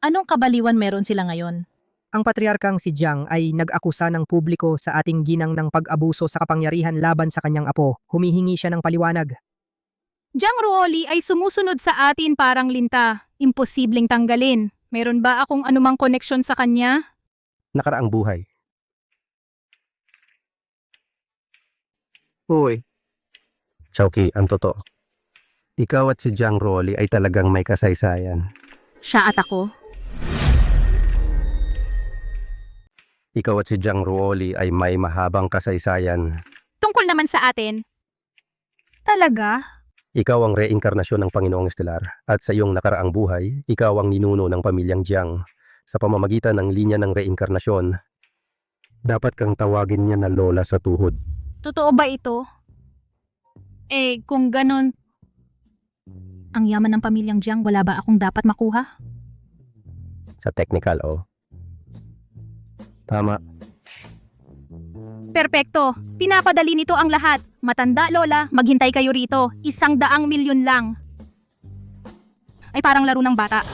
anong kabaliwan meron sila ngayon? Ang patriarkang si Jiang ay nag-akusa ng publiko sa ating ginang ng pag-abuso sa kapangyarihan laban sa kanyang apo. Humihingi siya ng paliwanag. Jiang Ruoli ay sumusunod sa atin parang linta. Imposibleng tanggalin. Meron ba akong anumang koneksyon sa kanya? Nakaraang buhay. Uy, Chowki, ang totoo. Ikaw at si Jiang Ruoli ay talagang may kasaysayan. Siya at ako? Ikaw at si Jiang Ruoli ay may mahabang kasaysayan. Tungkol naman sa atin. Talaga? Ikaw ang reinkarnasyon ng Panginoong Estelar at sa iyong nakaraang buhay, ikaw ang ninuno ng pamilyang Jiang. Sa pamamagitan ng linya ng reinkarnasyon, dapat kang tawagin niya na lola sa tuhod. Totoo ba ito? Kung ganon, ang yaman ng pamilyang Jiang, wala ba akong dapat makuha? Sa technical, Tama. Perpekto. Pinapadali nito ang lahat. Matanda, Lola, maghintay kayo rito. 100 milyon lang. Ay parang laro ng bata.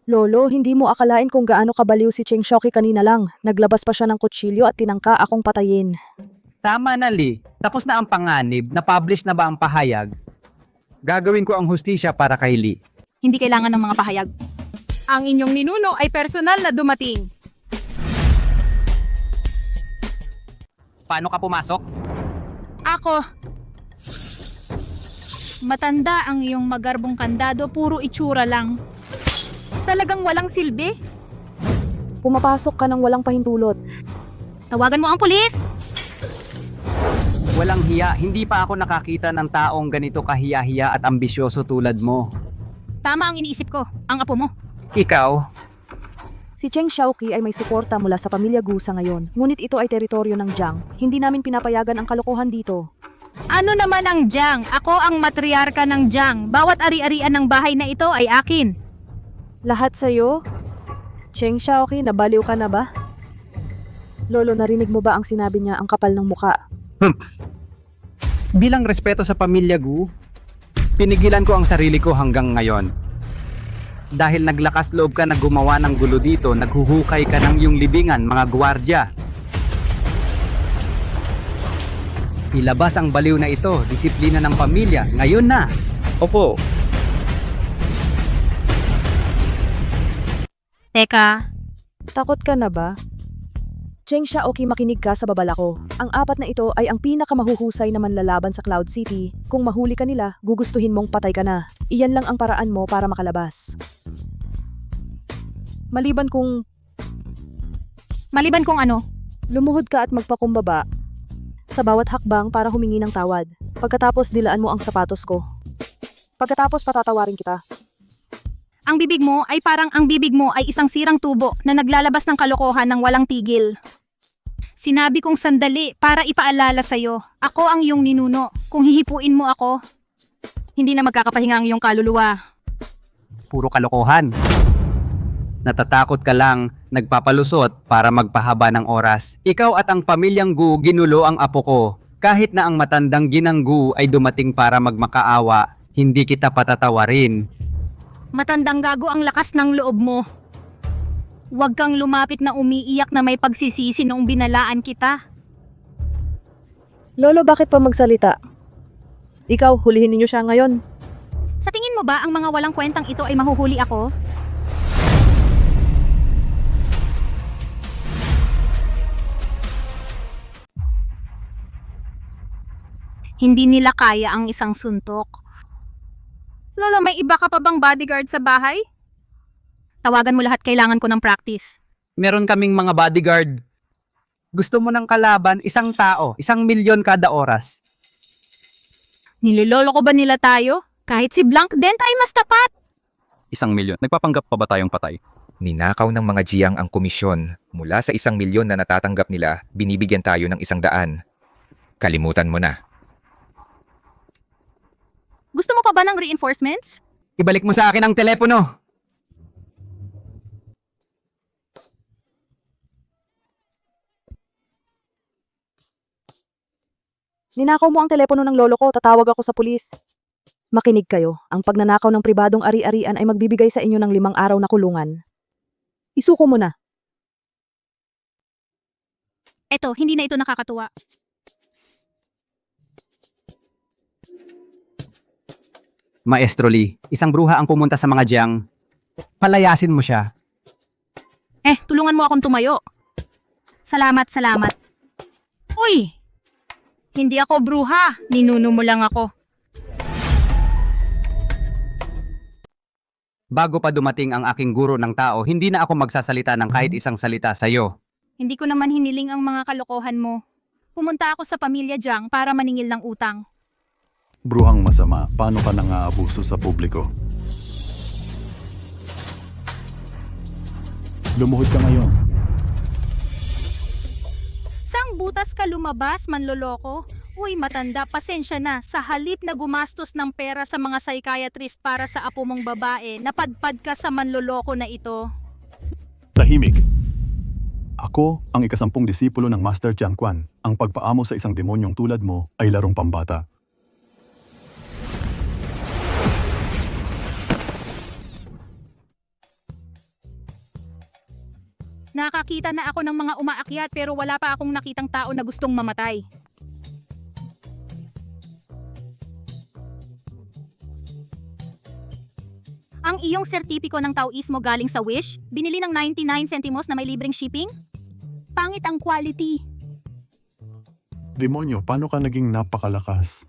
Lolo, hindi mo akalain kung gaano kabaliw si Cheng Shoki kanina lang. Naglabas pa siya ng kutsilyo at tinangka akong patayin. Tama na, Lee. Tapos na ang panganib. Na-publish na ba ang pahayag? Gagawin ko ang hustisya para kay Lee. Hindi kailangan ng mga pahayag. Ang inyong ninuno ay personal na dumating. Paano ka pumasok? Ako. Matanda ang iyong magarbong kandado, puro itsura lang. Talagang walang silbi? Pumapasok ka ng walang pahintulot. Tawagan mo ang pulis! Walang hiya. Hindi pa ako nakakita ng taong ganito kahiya-hiya at ambisyoso tulad mo. Tama ang iniisip ko, ang apo mo. Ikaw? Si Cheng Xiaoqi ay may suporta mula sa pamilya Gu sa ngayon. Ngunit ito ay teritoryo ng Jiang. Hindi namin pinapayagan ang kalokohan dito. Ano naman ang Jiang? Ako ang matriarka ng Jiang. Bawat ari-arian ng bahay na ito ay akin. Lahat sa'yo? Cheng Xiaoqi, nabaliw ka na ba? Lolo, narinig mo ba ang sinabi niya, ang kapal ng muka? Bilang respeto sa pamilya Gu, pinigilan ko ang sarili ko hanggang ngayon. Dahil naglakas loob ka na gumawa ng gulo dito, naghuhukay ka ng iyong libingan, mga gwardya. Ilabas ang baliw na ito, disiplina ng pamilya, ngayon na. Opo. Teka, Takot ka na ba? Cheng Xiaoqi, makinig ka sa babala ko. Ang apat na ito ay ang pinakamahuhusay na manlalaban sa Cloud City. Kung mahuli ka nila, gugustuhin mong patay ka na. Iyan lang ang paraan mo para makalabas. Maliban kung ano? lumuhod ka at magpakumbaba sa bawat hakbang para humingi ng tawad. Pagkatapos dilaan mo ang sapatos ko. Pagkatapos patatawarin kita. Ang bibig mo ay isang sirang tubo na naglalabas ng kalokohan ng walang tigil. Sinabi kong sandali para ipaalala sa'yo. Ako ang iyong ninuno. Kung hihipuin mo ako, hindi na magkakapahinga ang iyong kaluluwa. Puro kalokohan. Natatakot ka lang, nagpapalusot para magpahaba ng oras. Ikaw at ang pamilyang Gu ginulo ang apo ko. Kahit na ang matandang ginang Gu ay dumating para magmakaawa, hindi kita patatawarin. Matandang gago ang lakas ng loob mo. Huwag kang lumapit na umiiyak na may pagsisisi noong binalaan kita. Lolo, bakit pa magsalita? Ikaw, hulihin ninyo siya ngayon. Sa tingin mo ba ang mga walang kwentang ito ay mahuhuli ako? Hindi nila kaya ang isang suntok. Lolo, may iba ka pa bang bodyguard sa bahay? Tawagan mo lahat, kailangan ko ng practice. Meron kaming mga bodyguard. Gusto mo ng kalaban, isang tao, 1 milyon kada oras. Nilololo ko ba nila tayo? Kahit si Blank Dent ay mas tapat. 1 milyon. Nagpapanggap pa ba tayong patay? Ninakaw ng mga Jiang ang komisyon. Mula sa 1,000,000 na natatanggap nila, binibigyan tayo ng 100. Kalimutan mo na. Gusto mo pa ba ng reinforcements? Ibalik mo sa akin ang telepono. Ninakaw mo ang telepono ng lolo ko, tatawag ako sa pulis. Makinig kayo, ang pagnanakaw ng pribadong ari-arian ay magbibigay sa inyo ng 5 araw na kulungan. Isuko mo na. Eto, hindi na ito nakakatuwa. Maestro Lee, isang bruha ang pumunta sa mga Jiang. Palayasin mo siya. Tulungan mo akong tumayo. Salamat. Uy! Hindi ako bruha. Ninuno mo lang ako. Bago pa dumating ang aking guro ng tao, hindi na ako magsasalita ng kahit isang salita sa'yo. Hindi ko naman hiniling ang mga kalokohan mo. Pumunta ako sa pamilya Jiang para maningil ng utang. Bruhang masama, paano ka nang-aabuso sa publiko? Lumuhod ka ngayon. Sang butas ka lumabas, manloloko? Uy, matanda, pasensya na. Sa halip na gumastos ng pera sa mga psychiatrist para sa apo mong babae, napadpad ka sa manloloko na ito. Tahimik. Ako ang ika-10 disipulo ng Master Jiang Quan. Ang pagpaamo sa isang demonyong tulad mo ay larong pambata. Nakakita na ako ng mga umaakyat pero wala pa akong nakitang tao na gustong mamatay. Ang iyong sertipiko ng Taoismo galing sa Wish, binili ng 99 centimos na may libreng shipping? Pangit ang quality. Demonyo, paano ka naging napakalakas?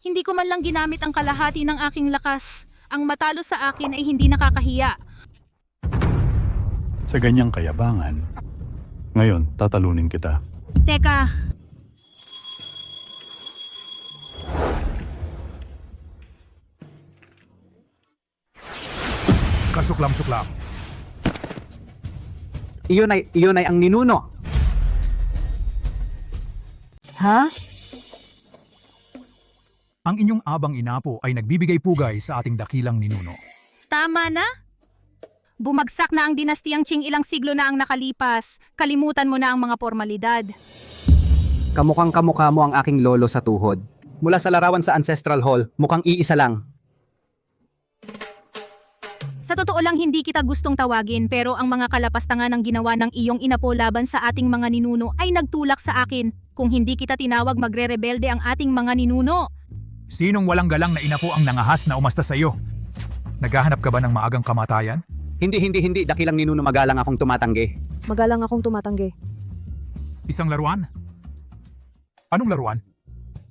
Hindi ko man lang ginamit ang kalahati ng aking lakas. Ang matalo sa akin ay hindi nakakahiya. Sa ganyang kayabangan, ngayon tatalunin kita. Teka, Kasuklam-suklam. Iyon ay ang ninuno. Ha? Ang inyong abang inapo ay nagbibigay pugay sa ating dakilang ninuno. tama na? Bumagsak na ang dinastiyang Qing, ilang siglo na ang nakalipas. Kalimutan mo na ang mga formalidad. Kamukhang kamukha mo ang aking lolo sa tuhod. Mula sa larawan sa Ancestral Hall, mukhang iisa lang. Sa totoo lang hindi kita gustong tawagin, pero ang mga kalapastangan ng ginawa ng iyong inapo laban sa ating mga ninuno ay nagtulak sa akin. Kung hindi kita tinawag, magre-rebelde ang ating mga ninuno. Sinong walang galang na inapo ang nangahas na umasta sa iyo? Naghahanap ka ba ng maagang kamatayan? Hindi. Dakilang ninuno, magalang akong tumatanggi. Magalang akong tumatanggi. Isang laruan? Anong laruan?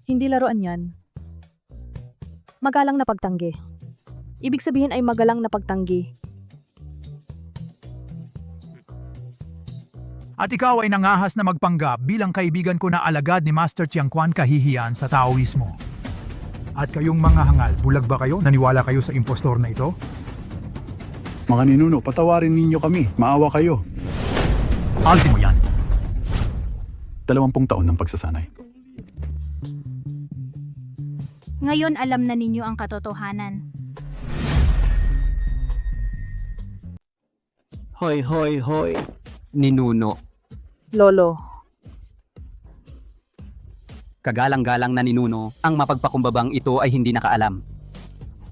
Hindi laruan yan. Magalang na pagtanggi. Ibig sabihin ay magalang na pagtanggi. At ikaw ay nangahas na magpanggap bilang kaibigan ko na alagad ni Master Jiang Quan kahihiyan sa Taoismo. At kayong mga hangal, bulag ba kayo? Naniwala kayo sa impostor na ito? Mga ninuno, patawarin ninyo kami. Maawa kayo. Altin mo yan. 20 taon ng pagsasanay. Ngayon alam na ninyo ang katotohanan. Hoy. Ninuno. Lolo. Kagalang-galang na ninuno, ang mapagpakumbabang ito ay hindi nakaalam.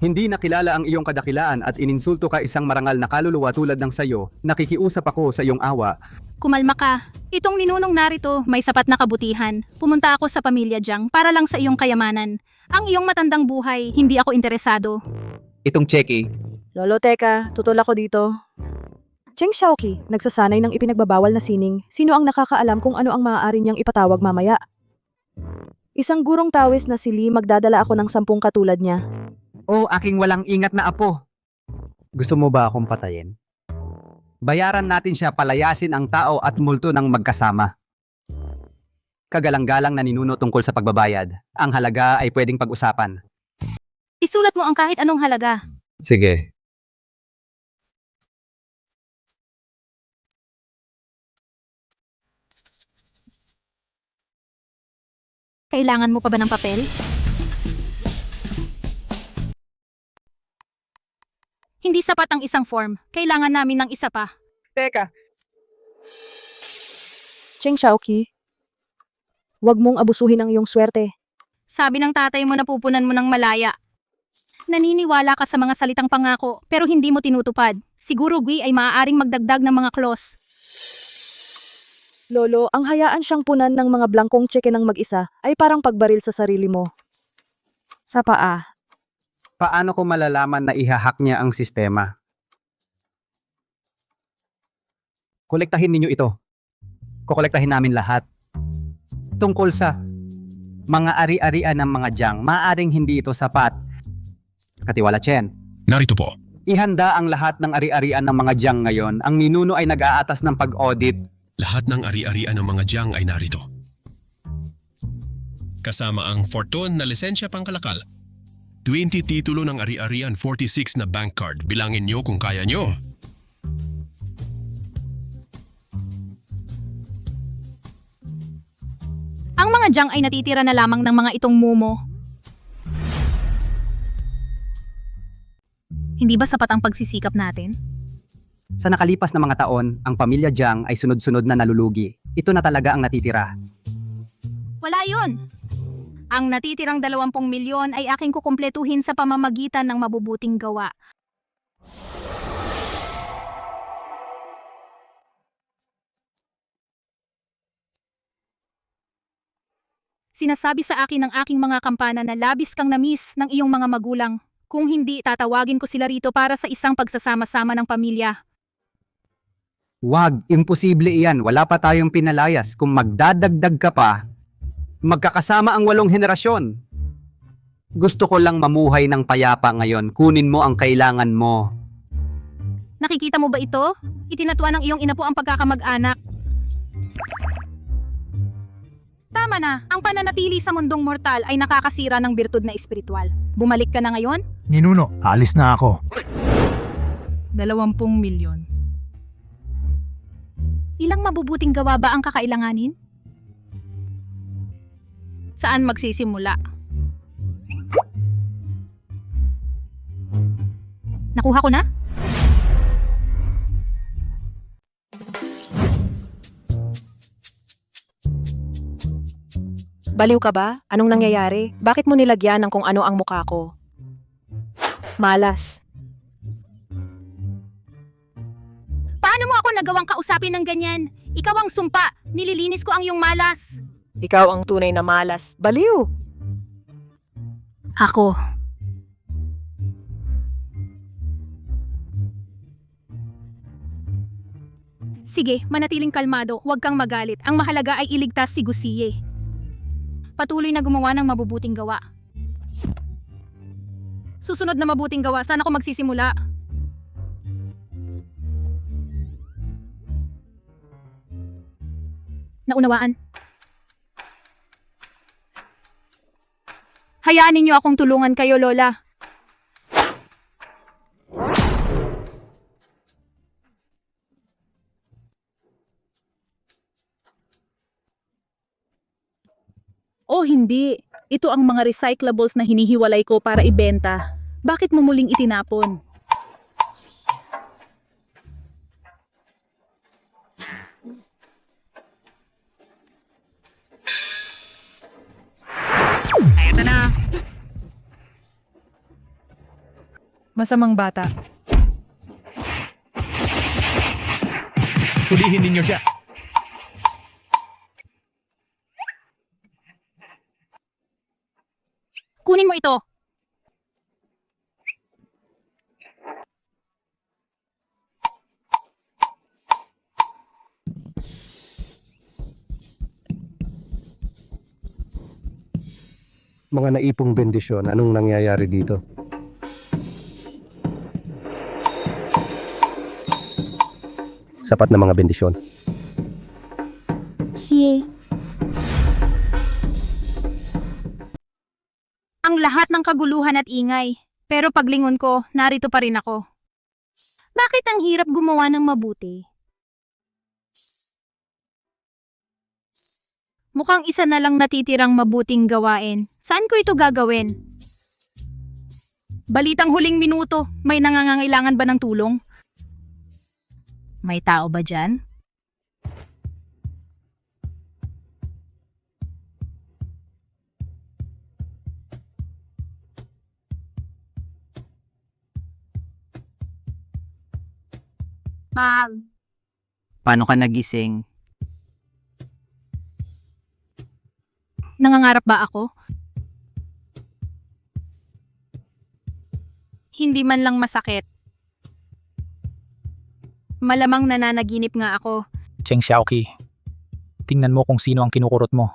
Hindi nakilala ang iyong kadakilaan at ininsulto ka isang marangal na kaluluwa tulad ng sayo, nakikiusap ako sa iyong awa. Kumalma ka. Itong ninunong narito may sapat na kabutihan. Pumunta ako sa pamilya Jiang para lang sa iyong kayamanan. Ang iyong matandang buhay, hindi ako interesado. Itong Cheki. Lolo, teka. Tutol ako dito. Cheng Xiaoqi, nagsasanay ng ipinagbabawal na sining. Sino ang nakakaalam kung ano ang maaari niyang ipatawag mamaya? Isang gurong Taoist na si Lee, magdadala ako ng 10 katulad niya. Oh, aking walang ingat na apo. Gusto mo ba akong patayin? Bayaran natin siya, palayasin ang tao at multo ng magkasama. Kagalang-galang na ninuno tungkol sa pagbabayad. Ang halaga ay pwedeng pag-usapan. Isulat mo ang kahit anong halaga. Sige. Kailangan mo pa ba ng papel? Hindi sapat ang isang form. Kailangan namin ng isa pa. Teka, Cheng Xiaoqi, huwag mong abusuhin ang iyong swerte. Sabi ng tatay mo na pupunan mo ng malaya. Naniniwala ka sa mga salitang pangako pero hindi mo tinutupad. Siguro Gui ay maaaring magdagdag ng mga clause. Lolo, ang hayaan siyang punan ng mga blankong tseke ng mag-isa ay parang pagbaril sa sarili mo. Sa paa. Paano ko malalaman na ihahack niya ang sistema? Kolektahin ninyo ito. Kokolektahin namin lahat. Tungkol sa mga ari-arian ng mga Jiang, maaaring hindi ito sapat. Katiwala Chen. Narito po. Ihanda ang lahat ng ari-arian ng mga Jiang ngayon. Ang ninuno ay nag-aatas ng pag-audit. Lahat ng ari-arian ng mga Jiang ay narito. Kasama ang Fortune na lisensya pangkalakal. 20 titulo ng ari-arian, 46 na bank card. Bilangin nyo kung kaya nyo. Ang mga Jiang ay natitira na lamang ng mga itong mumo. Hindi ba sapat ang pagsisikap natin? Sa nakalipas na mga taon, ang pamilya Jiang ay sunod-sunod na nalulugi. Ito na talaga ang natitira. Wala yun. Ang natitirang 20 milyon ay aking kukumpletuhin sa pamamagitan ng mabubuting gawa. Sinasabi sa akin ng aking mga kampana na labis kang namiss ng iyong mga magulang. Kung hindi, tatawagin ko sila rito para sa isang pagsasama-sama ng pamilya. Wag, imposible iyan. Wala pa tayong pinalayas. Kung magdadagdag ka pa, magkakasama ang 8 henerasyon. Gusto ko lang mamuhay ng payapa ngayon. Kunin mo ang kailangan mo. Nakikita mo ba ito? Itinatuan ng iyong ina po ang pagkakamag-anak. Tama na, ang pananatili sa mundong mortal ay nakakasira ng birtud na espiritual. Bumalik ka na ngayon? Ninuno, alis na ako. 20 milyon. Ilang mabubuting gawa ba ang kakailanganin? Saan magsisimula? Nakuha ko na? Baliw ka ba? Anong nangyayari? Bakit mo nilagyan ng kung ano ang mukha ko? Malas. Paano mo ako nagawang kausapin ng ganyan? Ikaw ang sumpa. Nililinis ko ang iyong malas. Ikaw ang tunay na malas. Baliw! Ako. Sige, manatiling kalmado. Huwag kang magalit. Ang mahalaga ay iligtas si Gusiye. Patuloy na gumawa ng mabubuting gawa. Susunod na mabuting gawa, saan ako magsisimula? Naunawaan. Hayaan ninyo akong tulungan kayo, Lola. O hindi, ito ang mga recyclables na hinihiwalay ko para ibenta. Bakit mo muling itinapon? Eto na. Masamang bata. Hulihin ninyo siya. Kunin mo ito. Mga naipong bendisyon, anong nangyayari dito? Sapat na mga bendisyon. Siye. Ang lahat ng kaguluhan at ingay. Pero paglingon ko, narito pa rin ako. Bakit ang hirap gumawa ng mabuti? Mukhang isa na lang natitirang mabuting gawain. Saan ko ito gagawin? Balitang huling minuto, may nangangailangan ba ng tulong? May tao ba dyan? Mahal. Paano ka nagising? Nangangarap ba ako? Hindi man lang masakit. Malamang nananaginip nga ako. Cheng Xiaoqi, tingnan mo kung sino ang kinukurot mo.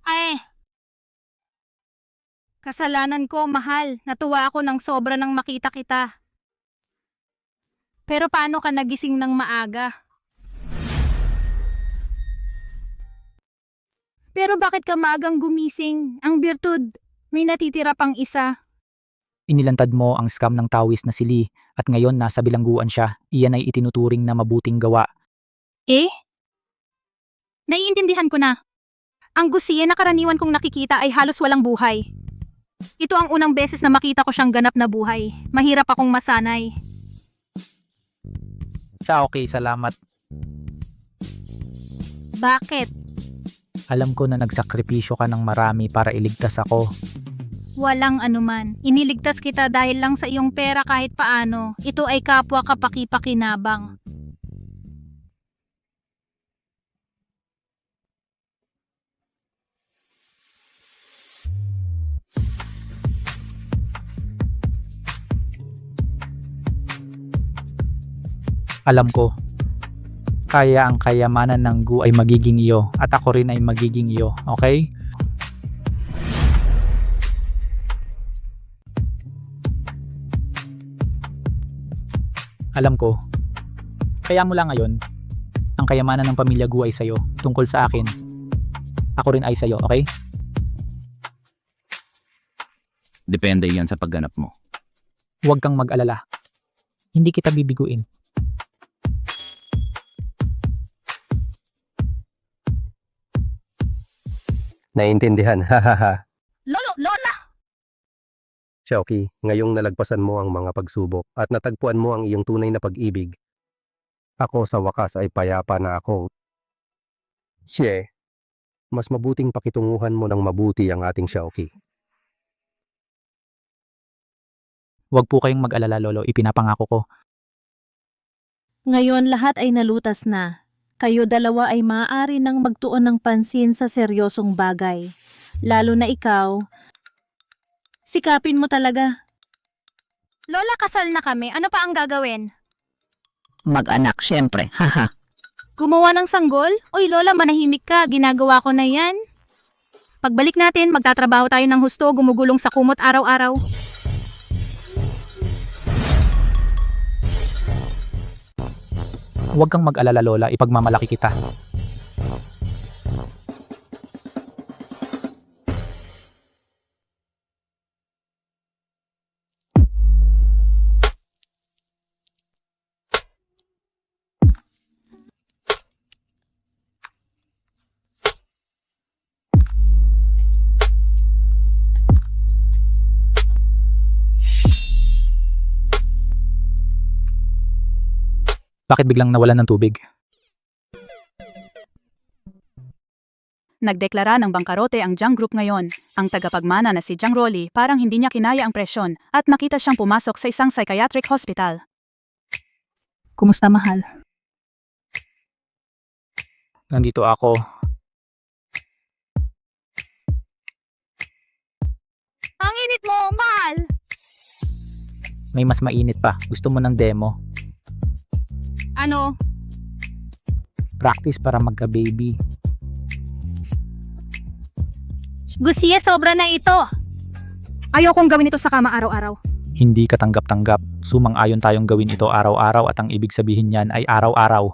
Ay! Kasalanan ko, mahal. Natuwa ako ng sobra nang makita kita. Pero paano ka nagising ng maaga? Pero bakit ka maagang gumising? Ang birtud, may natitira pang isa. Inilantad mo ang scam ng tawis na si Lee at ngayon nasa bilangguan siya. Iyan ay itinuturing na mabuting gawa. Eh? Naiintindihan ko na. Ang gusiye na karaniwan kong nakikita ay halos walang buhay. Ito ang unang beses na makita ko siyang ganap na buhay. Mahirap akong masanay. Xiaoqi, salamat. Bakit? Alam ko na nagsakripisyo ka ng marami para iligtas ako. Walang anuman. Iniligtas kita dahil lang sa iyong pera kahit paano. Ito ay kapwa kapaki-pakinabang. Alam ko, kaya ang kayamanan ng Gu ay magiging iyo at ako rin ay magiging iyo, okay? Alam ko, kaya mula ngayon, ang kayamanan ng pamilya Gu ay sa'yo, tungkol sa akin. Ako rin ay sa'yo, okay? Depende yan sa pagganap mo. Huwag kang mag-alala. Hindi kita bibiguin. Naintindihan, hahaha. Lolo! Lola! Xiaoqi, ngayong nalagpasan mo ang mga pagsubok at natagpuan mo ang iyong tunay na pag-ibig, ako sa wakas ay payapa na ako. Xie, mas mabuting pakitunguhan mo ng mabuti ang ating Xiaoqi. Huwag po kayong mag-alala, Lolo. Ipinapangako ko. Ngayon lahat ay nalutas na. Kayo dalawa ay maaari nang magtuon ng pansin sa seryosong bagay. Lalo na ikaw. Sikapin mo talaga. Lola, kasal na kami. Ano pa ang gagawin? Mag-anak, syempre. Haha. Gumawa ng sanggol? Oy, Lola, manahimik ka. Ginagawa ko na yan. Pagbalik natin, magtatrabaho tayo ng husto, gumugulong sa kumot araw-araw. Huwag kang mag-alala, Lola. Ipagmamalaki kita. Bakit biglang nawalan ng tubig? Nagdeklara ng bangkarote ang Jiang Group ngayon. Ang tagapagmana na si Jiang Rolly parang hindi niya kinaya ang presyon at nakita siyang pumasok sa isang psychiatric hospital. Kumusta, mahal? Nandito ako. Ang init mo, mahal! May mas mainit pa. Gusto mo ng demo? Ano? Practice para magka-baby. Gusiye, sobra na ito. Ayokong gawin ito sa kama araw-araw. Hindi katanggap-tanggap. Sumang-ayon tayong gawin ito araw-araw at ang ibig sabihin niyan ay araw-araw.